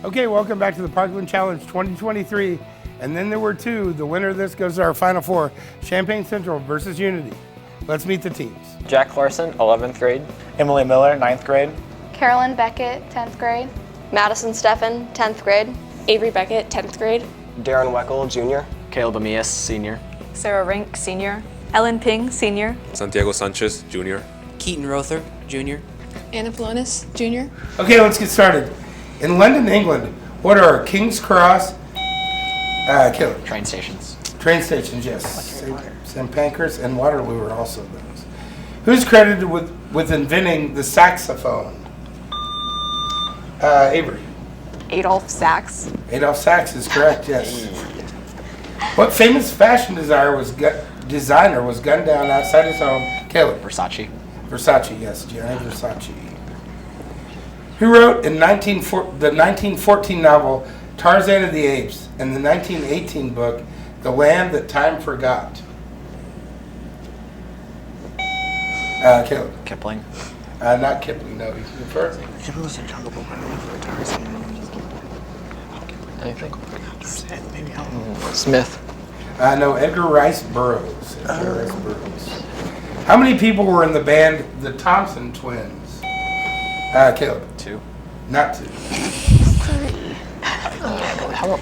Okay, welcome back to the Parkland Challenge 2023. And then there were 2. The winner of this goes to our Final 4, Champaign Central versus Unity. Let's meet the teams. Jack Larson, 11th grade. Emily Miller, 9th grade. Carolyn Beckett, 10th grade. Madison Steffen, 10th grade. Avery Beckett, 10th grade. Darren Weckel, junior. Caleb Amias, senior. Sarah Rink, senior. Ellen Ping, senior. Santiago Sanchez, junior. Keaton Rother, junior. Anna Polonis, junior. Okay, let's get started. In London, England, what are King's Cross, Caleb? Train stations. Train stations, yes. St. Pancras and Waterloo are also those. Who's credited with inventing the saxophone? Avery. Adolf Sachs. Adolf Sachs is correct, yes. What famous fashion designer was gunned down outside his home? Caleb. Versace. Versace, yes, Gianni Versace. Who wrote in the 1914 novel Tarzan of the Apes and the 1918 book The Land That Time Forgot? Caleb. Kipling. Not Kipling, no. You can confirm? Kipling was in Jungle Book. I don't know if Tarzan. Anything? Maybe I don't know. Smith. No, Edgar Rice Burroughs. Edgar Rice Burroughs. How many people were in the band The Thompson Twins? Caleb. 2. Not 2. 3. How about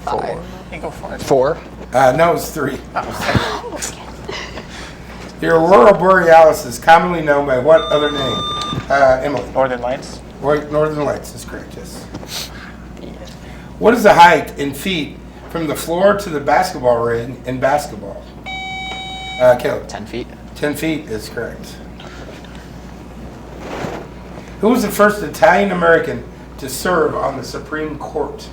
4? You go for it. 4. No, it's 3. The Aurora Borealis is commonly known by what other name? Emily. Northern Lights. Northern Lights is correct, yes. What is the height in feet from the floor to the basketball ring in basketball? Caleb. 10 feet. 10 feet is correct. Who was the first Italian American to serve on the Supreme Court?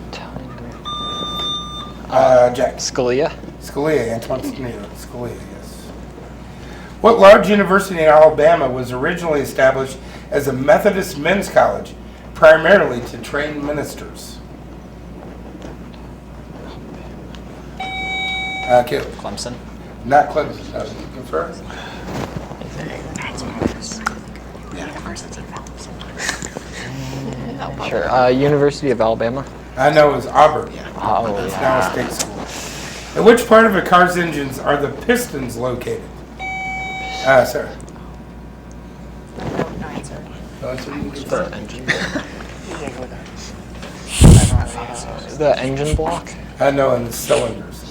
Jack. Scalia. Scalia, Antoine Scalia, yes. What large university in Alabama was originally established as a Methodist men's college, primarily to train ministers? Caleb. Clemson. Not Clemson. No, confirm. Sure. University of Alabama. I know it was Auburn. Oh, It's now a state school. In which part of a car's engines are the pistons located? Sarah. No answer. No answer? You can get The engine. The engine block. I know, in the cylinders.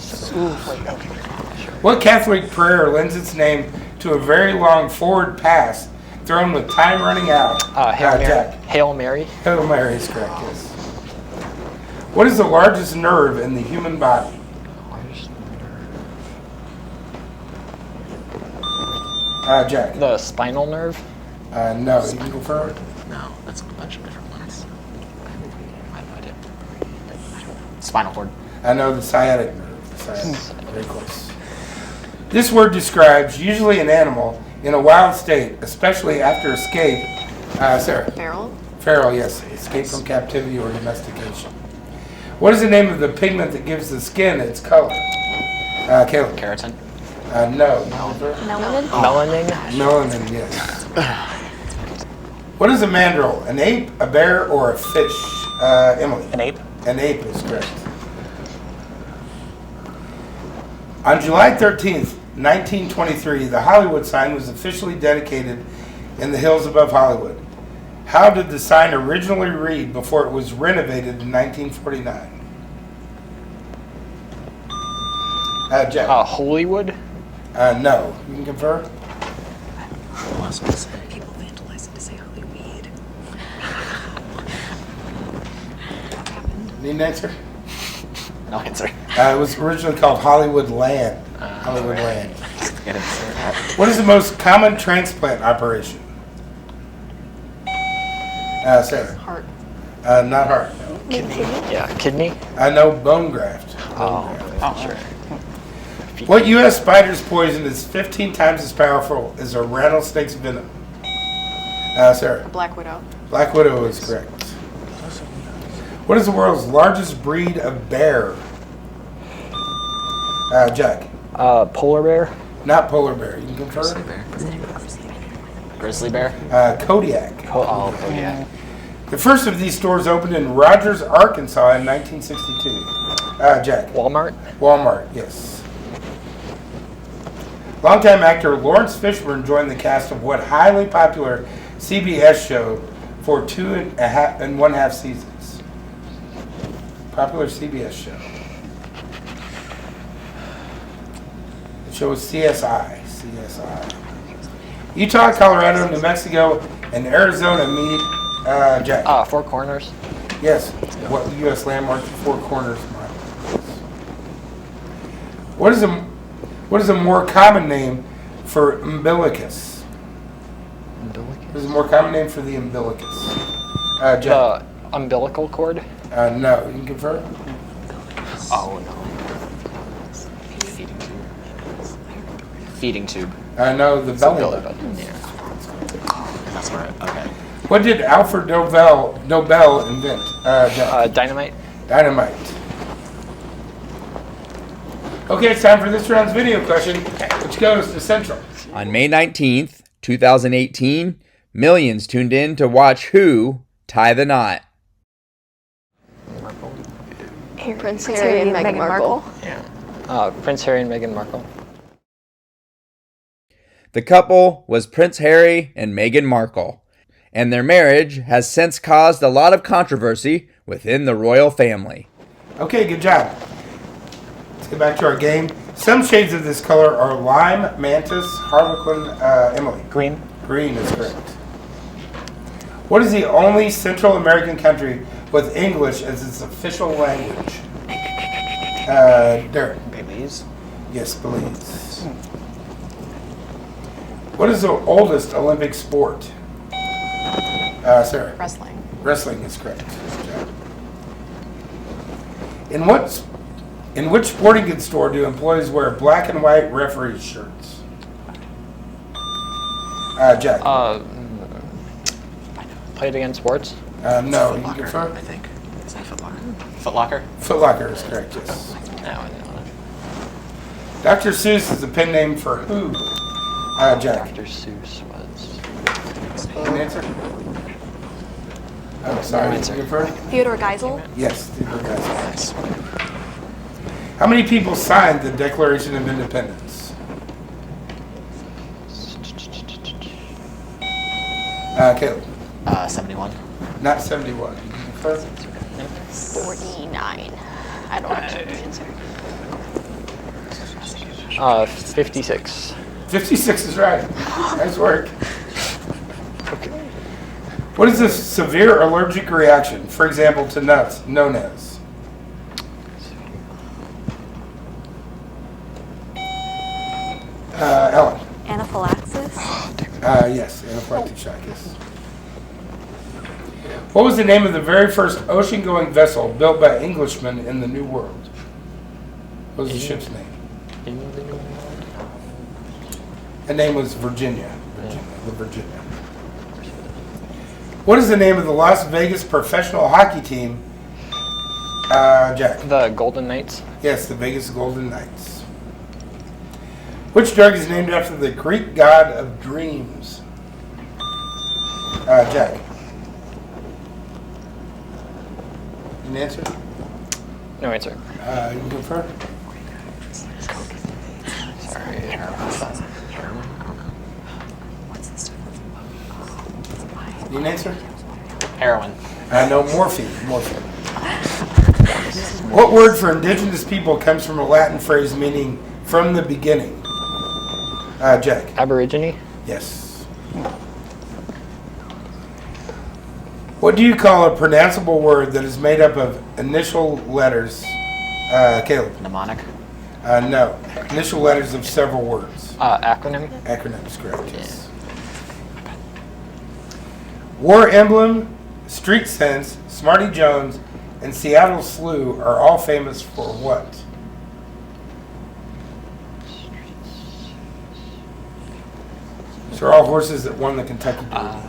What Catholic prayer lends its name to a very long forward pass thrown with time running out? Hail Mary. Jack. Hail Mary. Hail Mary is correct, yes. What is the largest nerve in the human body? Jack. The spinal nerve. No, you can go first. No, that's a bunch of different ones. I have no idea. Spinal cord. I know the sciatic nerve. The sciatic. Very close. This word describes usually an animal in a wild state, especially after escape. Sarah. Feral. Feral, yes. Escape from captivity or domestication. What is the name of the pigment that gives the skin its color? Caleb. Keratin. No. Melanin. Melanin. Melanin, yes. What is a mandrill? An ape, a bear, or a fish? Emily. An ape. An ape is correct. On July 13th, 1923, the Hollywood sign was officially dedicated in the hills above Hollywood. How did the sign originally read before it was renovated in 1949? Jack. Hollywood. No. You can confirm? I was going to say. People vandalize it to say Hollyweed. Need an answer? No answer. It was originally called Hollywood Land. Hollywood Land. What is the most common transplant operation? Sarah. Heart. Not heart. No. Kidney. Yeah, kidney. I know bone graft. Bone graft. Oh, sure. What U.S. spider's poison is 15 times as powerful as a rattlesnake's venom? Sarah. A black widow. Black widow is correct. What is the world's largest breed of bear? Jack. Polar bear. Not polar bear. You can confirm? Grizzly bear. Kodiak. Kodiak. The first of these stores opened in Rogers, Arkansas in 1962. Jack. Walmart. Walmart, yes. Longtime actor Lawrence Fishburne joined the cast of what highly popular CBS show for 2.5 seasons? Popular CBS show. The show was CSI. Utah, Colorado, New Mexico, and Arizona meet. Jack. Four Corners. Yes. What U.S. landmark? Four Corners. What is a more common name for umbilicus? Umbilicus. What is a more common name for the umbilicus? Jack. Umbilical cord. No. You can confirm? Oh no. Feeding tube. No. The belly button. Yeah. That's where. Okay. What did Alfred Nobel invent? Jack. Dynamite. Dynamite. Okay, it's time for this round's video question, which goes to Central. On May 19th, 2018, millions tuned in to watch who tie the knot. Prince Harry and Meghan Markle. Yeah. Prince Harry and Meghan Markle. The couple was Prince Harry and Meghan Markle, and their marriage has since caused a lot of controversy within the royal family. Okay, good job. Let's get back to our game. Some shades of this color are lime, mantis, harlequin, Emily. Green. Green is correct. What is the only Central American country with English as its official language? Derek. Belize. Yes, Belize. What is the oldest Olympic sport? Sarah. Wrestling. Wrestling is correct. Good job. In which sporting goods store do employees wear black and white referee shirts? Jack. Played against sports. No, you can confirm? I think. Is that Foot Locker? Foot Locker? Foot Locker is correct, yes. No, I know. Dr. Seuss is a pen name for who? Jack. Dr. Seuss was. An answer? I'm sorry. answer. You prefer? Theodore Geisel. Yes, Theodore Geisel. How many people signed the Declaration of Independence? Caleb. 71. Not 71. You prefer? 49. I don't actually know the answer. 56. 56 is right. Nice work. What is a severe allergic reaction, for example, to nuts, known as? Ellen. Anaphylaxis. Yes, anaphylactic shock, yes. What was the name of the very first ocean-going vessel built by Englishmen in the New World? What was the ship's name? The name was Virginia. The Virginia. What is the name of the Las Vegas professional hockey team? Jack. The Golden Knights. Yes, the Vegas Golden Knights. Which drug is named after the Greek god of dreams? Jack. An answer? No answer. You prefer? Sorry. Need an answer? Heroin. No, morphine. Morphine. What word for indigenous people comes from a Latin phrase meaning from the beginning? Jack. Aborigine. Yes. What do you call a pronounceable word that is made up of initial letters? Caleb. Mnemonic. No. Initial letters of several words. Acronym. Acronym is correct, yes. War Emblem, Street Sense, Smarty Jones, and Seattle Slew are all famous for what? These are all horses that won the Kentucky Derby.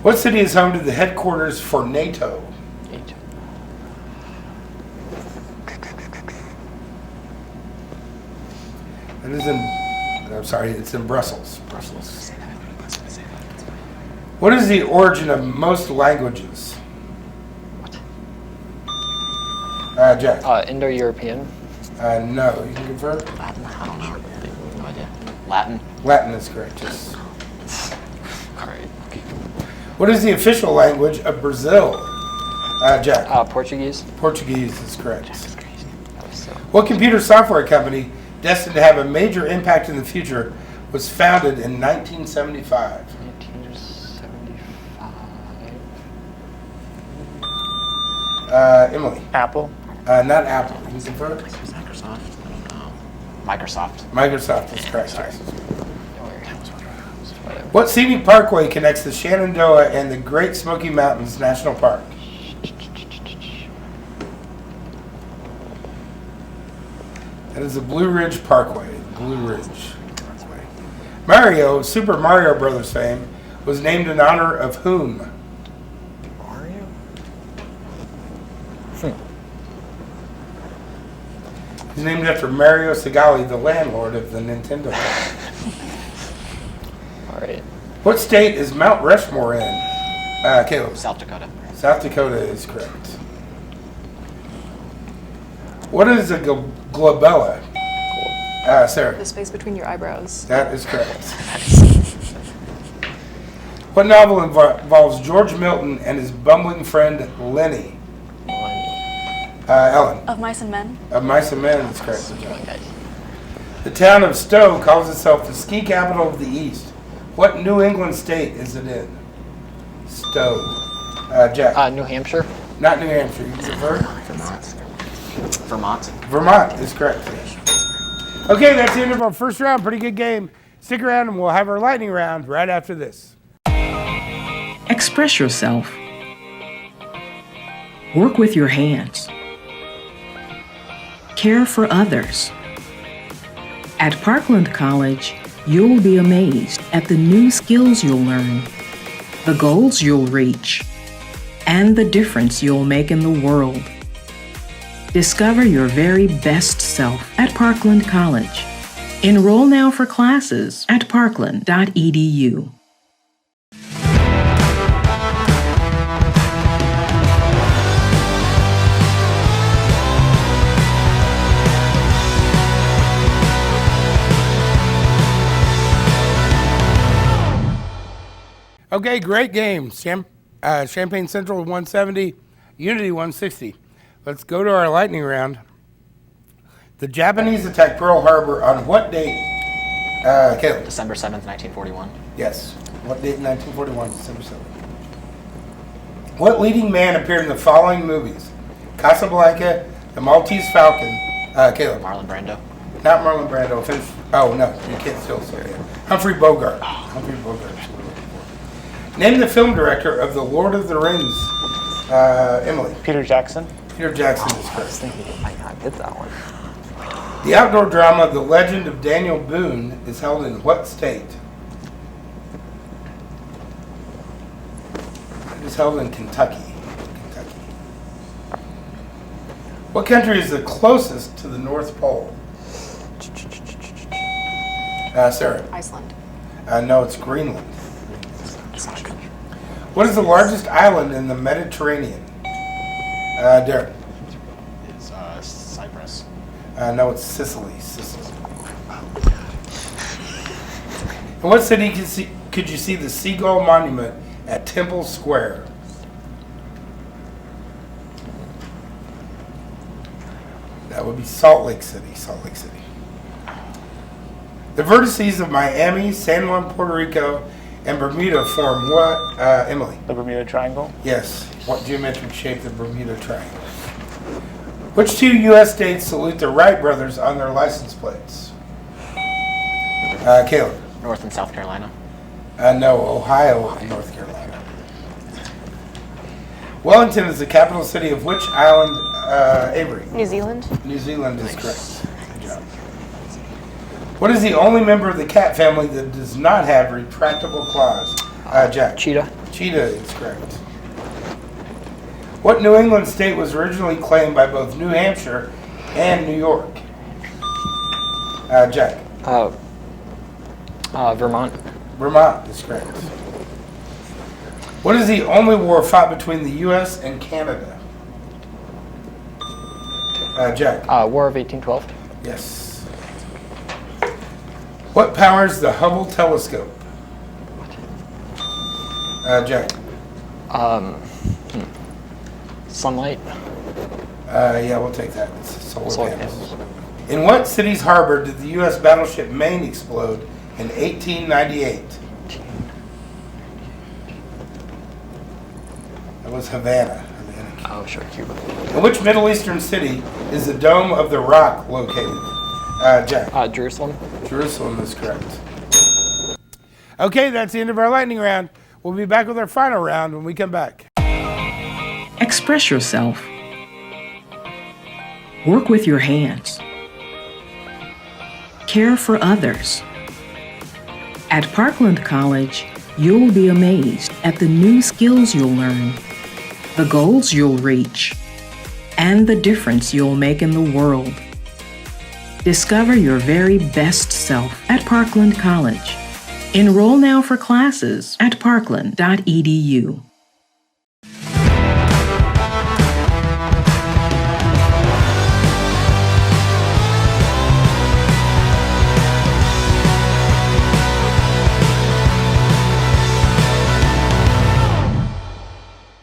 What city is home to the headquarters for NATO? It is in, I'm sorry, it's in Brussels. Brussels. What is the origin of most languages? Jack. Indo-European. No, you can confirm? Latin? I don't know. No idea. Latin? Latin is correct, yes. All right. What is the official language of Brazil? Jack. Portuguese. Portuguese is correct. What computer software company, destined to have a major impact in the future, was founded in 1975? 1975. Emily. Apple. Not Apple. Can you confirm? Microsoft? I don't know. Microsoft. Microsoft is correct. Sorry. What scenic parkway connects the Shenandoah and the Great Smoky Mountains National Park? That is the Blue Ridge Parkway. Blue Ridge Parkway. Mario, Super Mario Brothers fame, was named in honor of whom? Mario? He's named after Mario Segale, the landlord of the Nintendo. All right. What state is Mount Rushmore in? Caleb. South Dakota. South Dakota is correct. What is a glabella? Sarah. The space between your eyebrows. That is correct. What novel involves George Milton and his bumbling friend Lenny? Ellen. Of Mice and Men. Of Mice and Men is correct. The town of Stowe calls itself the ski capital of the East. What New England state is it in? Stowe. Jack. New Hampshire. Not New Hampshire. You prefer? Vermont. Vermont is correct. Okay, that's the end of our first round. Pretty good game. Stick around and we'll have our lightning round right after this. Express yourself. Work with your hands. Care for others. At Parkland College, you'll be amazed at the new skills you'll learn, the goals you'll reach, and the difference you'll make in the world. Discover your very best self at Parkland College. Enroll now for classes at parkland.edu. Okay, great game. Champaign Central 170, Unity 160. Let's go to our lightning round. The Japanese attacked Pearl Harbor on what date? Caleb. December 7th, 1941. Yes. What date in 1941? December 7th. What leading man appeared in the following movies? Casablanca, The Maltese Falcon. Caleb. Marlon Brando. Not Marlon Brando. Oh, no. You can't still say it. Humphrey Bogart. Humphrey Bogart. Name the film director of The Lord of the Rings. Emily. Peter Jackson. Peter Jackson is correct. I did that one. The outdoor drama The Legend of Daniel Boone is held in what state? It is held in Kentucky. What country is the closest to the North Pole? Sarah. Iceland. No, it's Greenland. What is the largest island in the Mediterranean? Derek. It's Cyprus. No, it's Sicily. In what city could you see the Seagull Monument at Temple Square? That would be Salt Lake City. The vertices of Miami, San Juan, Puerto Rico, and Bermuda form what, Emily? The Bermuda Triangle. Yes. What geometric shape the Bermuda Triangle? Which two U.S. states salute the Wright brothers on their license plates? Caleb. North and South Carolina. No, Ohio and North Carolina. Wellington is the capital city of which island, Avery? New Zealand. New Zealand is correct. Good job. What is the only member of the cat family that does not have retractable claws? Jack. Cheetah. Cheetah is correct. What New England state was originally claimed by both New Hampshire and New York? Jack. Vermont. Vermont is correct. What is the only war fought between the U.S. and Canada? Jack. War of 1812. Yes. What powers the Hubble telescope? Jack. Sunlight. Yeah, we'll take that. It's solar panels. In what city's harbor did the U.S. battleship Maine explode in 1898? That was Havana. Oh, sure, Cuba. In which Middle Eastern city is the Dome of the Rock located? Jack. Jerusalem. Jerusalem is correct. Okay, that's the end of our lightning round. We'll be back with our final round when we come back. Express yourself. Work with your hands. Care for others. At Parkland College, you'll be amazed at the new skills you'll learn, the goals you'll reach, and the difference you'll make in the world. Discover your very best self at Parkland College. Enroll now for classes at parkland.edu.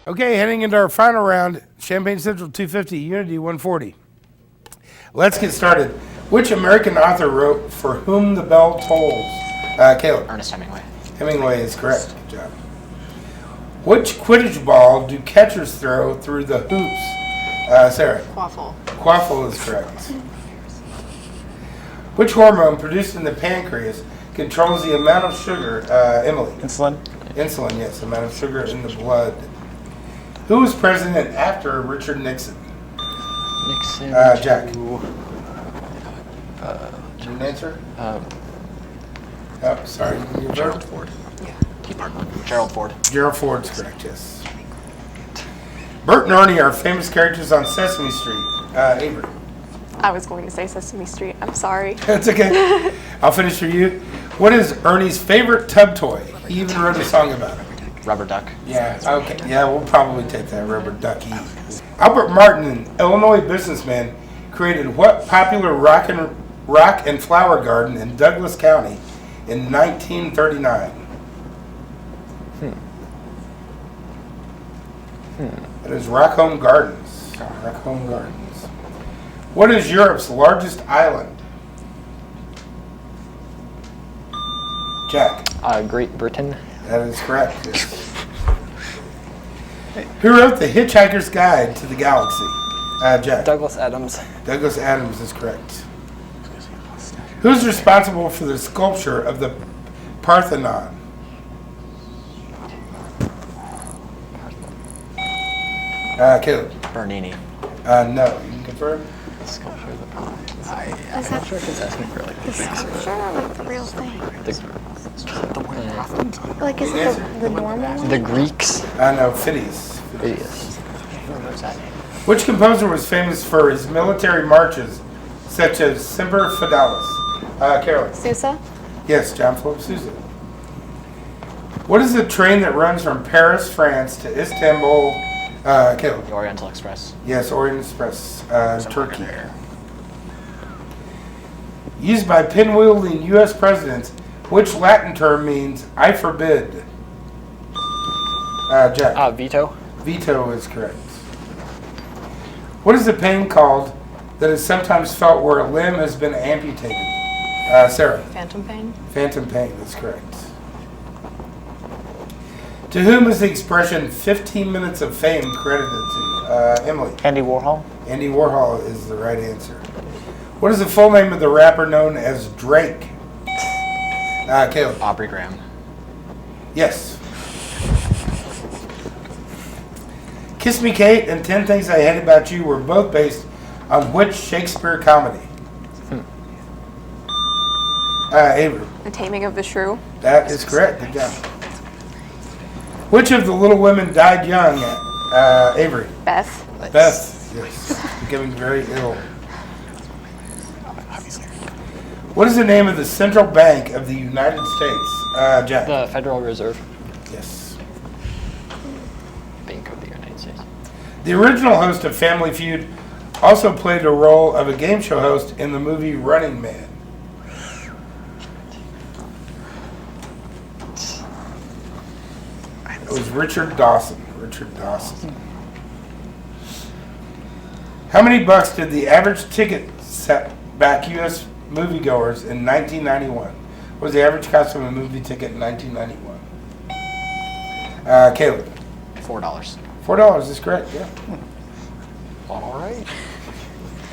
Okay, heading into our final round, Champaign Central 250, Unity 140. Let's get started. Which American author wrote For Whom the Bell Tolls? Caleb. Ernest Hemingway. Hemingway is correct. Good job. Which Quidditch ball do catchers throw through the hoops? Sarah. Quaffle. Quaffle is correct. Which hormone produced in the pancreas controls the amount of sugar? Emily. Insulin. Insulin, yes, amount of sugar in the blood. Who was president after Richard Nixon? Nixon. Jack. Did you answer? Oh, sorry. Gerald Ford. Yeah. Gerald Ford. Gerald Ford's correct, yes. Bert and Ernie are famous characters on Sesame Street. Avery. I was going to say Sesame Street. I'm sorry. That's okay. I'll finish for you. What is Ernie's favorite tub toy? He even wrote a song about it. Rubber duck. Yeah, okay. Yeah, we'll probably take that rubber ducky. Albert Martin, an Illinois businessman, created what popular rock and flower garden in Douglas County in 1939? It is Rockholm Gardens. Rockholm Gardens. What is Europe's largest island? Jack. Great Britain. That is correct. Yes. Who wrote The Hitchhiker's Guide to the Galaxy? Jack. Douglas Adams. Douglas Adams is correct. Who's responsible for the sculpture of the Parthenon? Caleb. Bernini. No. You can confirm? Sculpture of the Is that sure if it's asking for like the sculpture or like the real thing? the Like, is it the normal one? The Greeks. No, Phidias. Phidias. Which composer was famous for his military marches, such as Semper Fidelis? Carol. Sousa? Yes, John Philip Sousa. What is the train that runs from Paris, France to Istanbul? Caleb. The Oriental Express. Yes, Orient Express, Turkey. Used by pinwielding U.S. presidents, which Latin term means "I forbid"? Jack. Veto. Veto is correct. What is the pain called that is sometimes felt where a limb has been amputated? Sarah. Phantom pain. Phantom pain is correct. To whom is the expression 15 minutes of fame credited to? Emily. Andy Warhol. Andy Warhol is the right answer. What is the full name of the rapper known as Drake? Caleb. Aubrey Graham. Yes. Kiss Me Kate and 10 Things I Hate About You were both based on which Shakespeare comedy? Avery. The Taming of the Shrew. That is correct. Good job. Which of the Little Women died young? Avery. Beth. Beth. Yes. Becoming very ill. What is the name of the central bank of the United States? Jack. The Federal Reserve. Yes. Bank of the United States. The original host of Family Feud also played a role of a game show host in the movie Running Man. It was Richard Dawson. Richard Dawson. How many bucks did the average ticket set back U.S. moviegoers in 1991? What was the average cost of a movie ticket in 1991? Caleb. $4. $4 is correct, yeah. All right.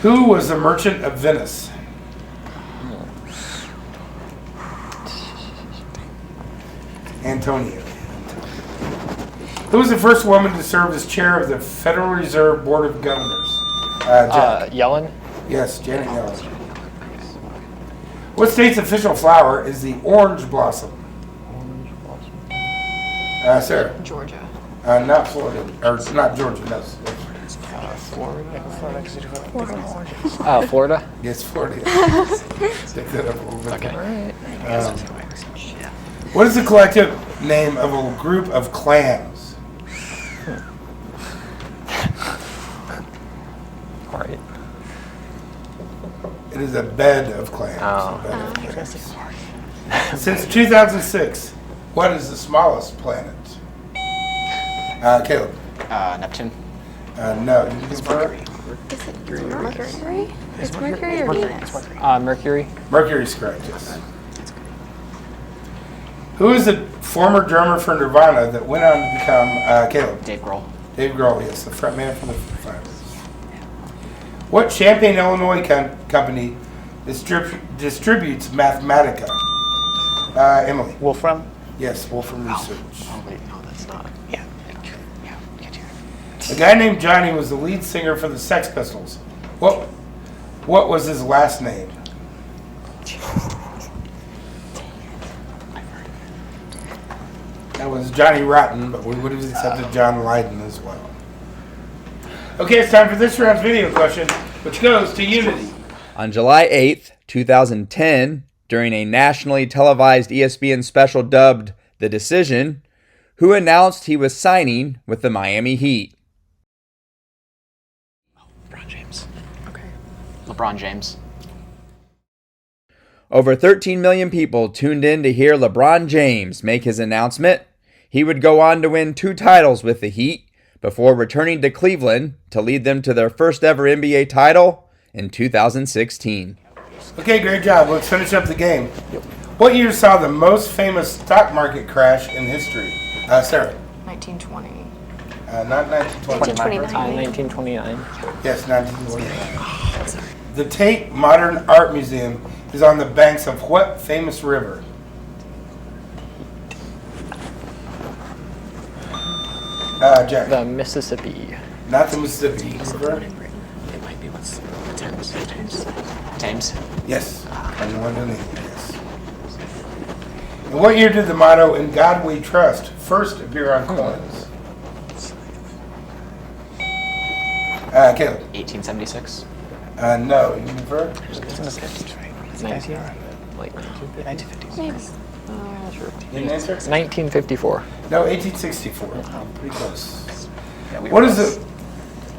Who was the Merchant of Venice? Antonio. Who was the first woman to serve as chair of the Federal Reserve Board of Governors? Jack. Yellen. Yes, Janet Yellen. What state's official flower is the orange blossom? Sarah. Georgia. Not Florida. Or not Georgia, no. Florida. Florida. Florida. Yes, Florida. Take that up a little bit. Okay. What is the collective name of a group of clams? All right. It is a bed of clams. Oh. A bed of clams. Since 2006, what is the smallest planet? Caleb. Neptune. No. You can confirm? Is it Mercury? It's Mercury or Venus? Mercury. Mercury's correct, yes. Who is the former drummer for Nirvana that went on to become Caleb? Dave Grohl. Dave Grohl, yes, the frontman for the Foo Fighters. What Champaign, Illinois company distributes Mathematica? Emily. Wolfram. Yes, Wolfram Research. Oh wait, no, that's not. Yeah. A guy named Johnny was the lead singer for the Sex Pistols. What was his last name? That was Johnny Rotten, but we would have accepted John Lydon as well. Okay, it's time for this round's video question, which goes to Unity. On July 8th, 2010, during a nationally televised ESPN special dubbed The Decision, who announced he was signing with the Miami Heat? LeBron James. Okay. LeBron James. Over 13 million people tuned in to hear LeBron James make his announcement. He would go on to win 2 titles with the Heat, before returning to Cleveland to lead them to their first ever NBA title in 2016. Okay, great job. Let's finish up the game. What year saw the most famous stock market crash in history? Sarah. 1920. Not 1920. 1929. Yes, 1929. The Tate Modern Art Museum is on the banks of what famous river? Jack. The Mississippi. Not the Mississippi River. It might be what's the Thames. Thames. Yes. And the one in England, yes. And what year did the motto "In God We Trust" first appear on coins? Caleb. 1876. No, you prefer? 1950s. An answer? 1954. No, 1864. Pretty close. Yeah,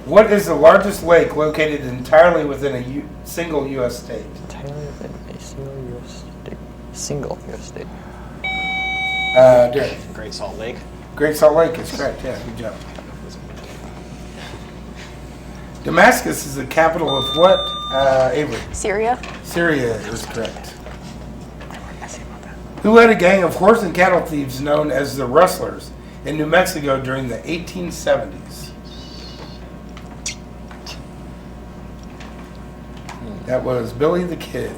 What is the largest lake located entirely within a single U.S. state? Entirely within a single U.S. state. Single U.S. state. Derek. Great Salt Lake. Great Salt Lake is correct. Yeah, good job. Damascus is the capital of what? Avery. Syria. Syria is correct. Who led a gang of horse and cattle thieves known as the Rustlers in New Mexico during the 1870s? That was Billy the Kid.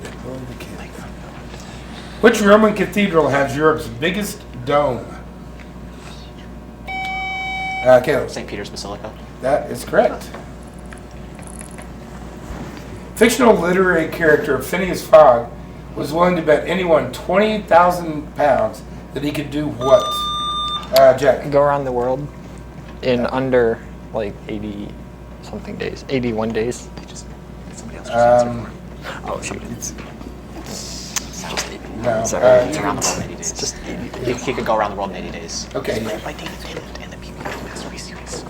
Which Roman cathedral has Europe's biggest dome? Caleb. St. Peter's Basilica. That is correct. Fictional literary character Phineas Fogg was willing to bet anyone 20,000 pounds that he could do what? Jack. Go around the world in under like 80 something days. 81 days. Somebody else just answered for him. Oh shoot. No. It's around the world in 80 days. It's just 80 days. He could go around the world in 80 days. Okay. Yeah. By David Tennant and the people of Masterpiece series.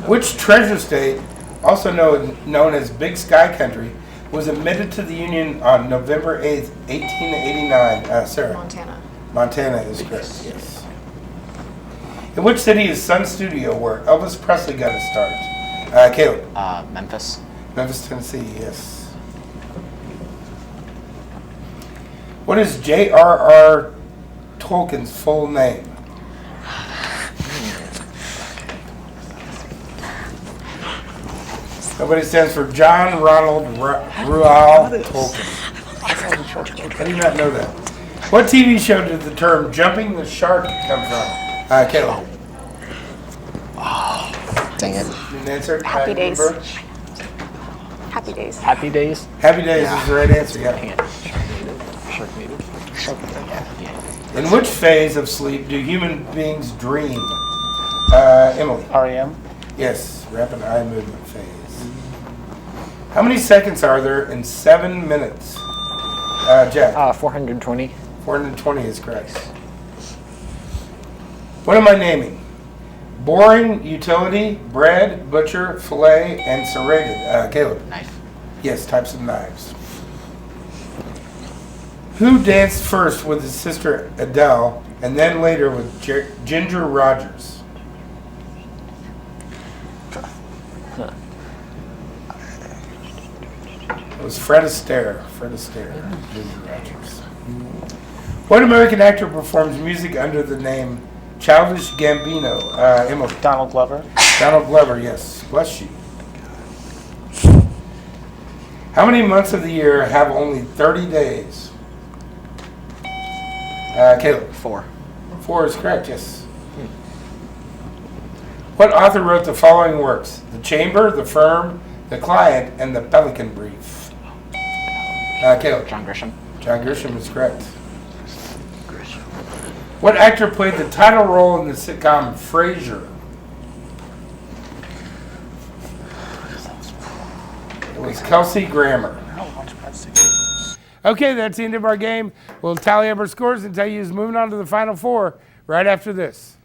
Which treasure state, also known as Big Sky Country, was admitted to the Union on November 8th, 1889? Sarah. Montana. Montana is correct, yes. In which city is Sun Studio where Elvis Presley got his start? Caleb. Memphis. Memphis, Tennessee, yes. What is J.R.R. Tolkien's full name? Nobody stands for John Ronald Reuel Tolkien. I did not know that. What TV show did the term "jumping the shark" come from? Caleb. Oh, dang it. An answer? Happy Days. Remember? Happy Days. Happy Days. Happy Days is the right answer, yeah. In which phase of sleep do human beings dream? Emily. REM. Yes, rapid eye movement phase. How many seconds are there in 7 minutes? Jack. 420. 420 is correct. What am I naming? Boring, utility, bread, butcher, fillet, and serrated. Caleb. Knife. Yes, types of knives. Who danced first with his sister Adele and then later with Ginger Rogers? It was Fred Astaire. Ginger Rogers. What American actor performs music under the name Childish Gambino? Emily. Donald Glover. Donald Glover, yes. Bless you. How many months of the year have only 30 days? Caleb. 4. 4 is correct, yes. What author wrote the following works? The Chamber, The Firm, The Client, and The Pelican Brief? Caleb. John Grisham. John Grisham is correct. What actor played the title role in the sitcom Frasier? It was Kelsey Grammer. Okay, that's the end of our game. We'll tally up our scores and tell you who's moving on to the Final Four right after this.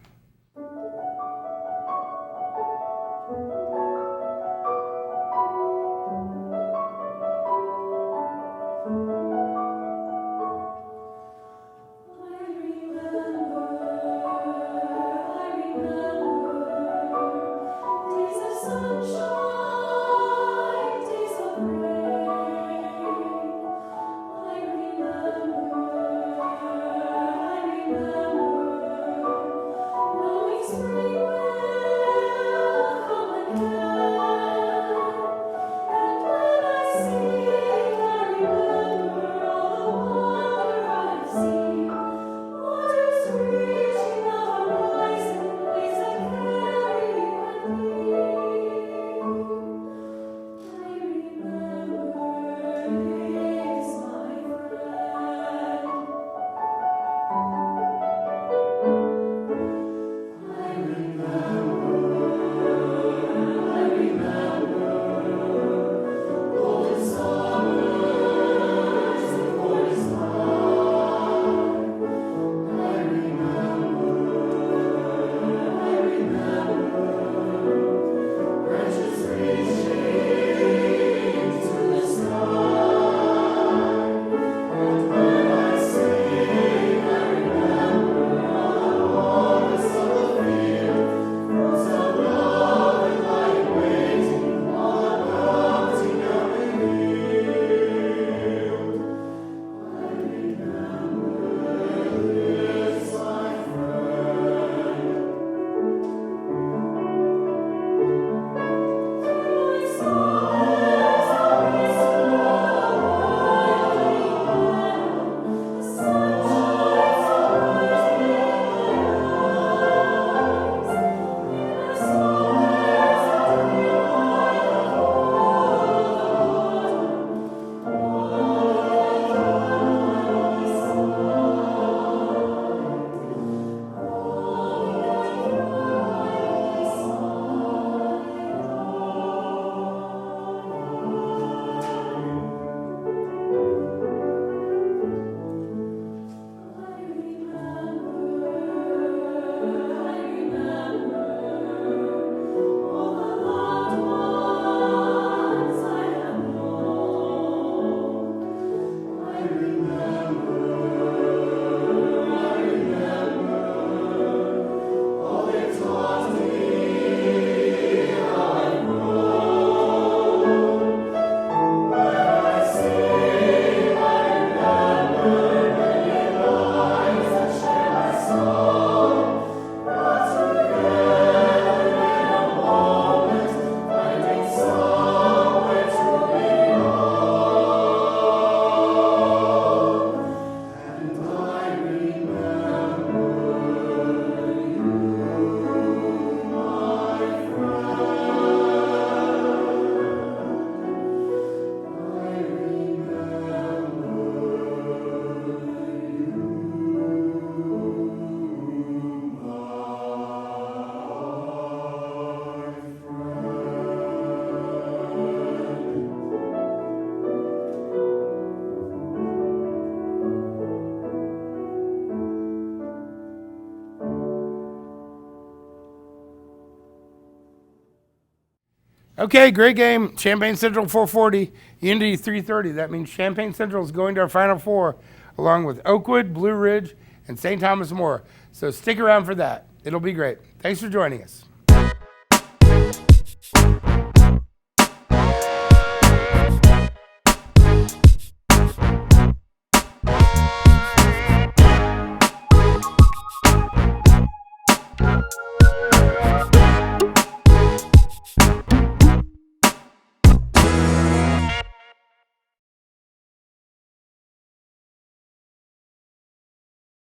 Okay, great game. Champaign Central 440, Unity 330. That means Champaign Central is going to our Final Four, along with Oakwood, Blue Ridge, and St. Thomas More. So stick around for that. It'll be great. Thanks for joining us.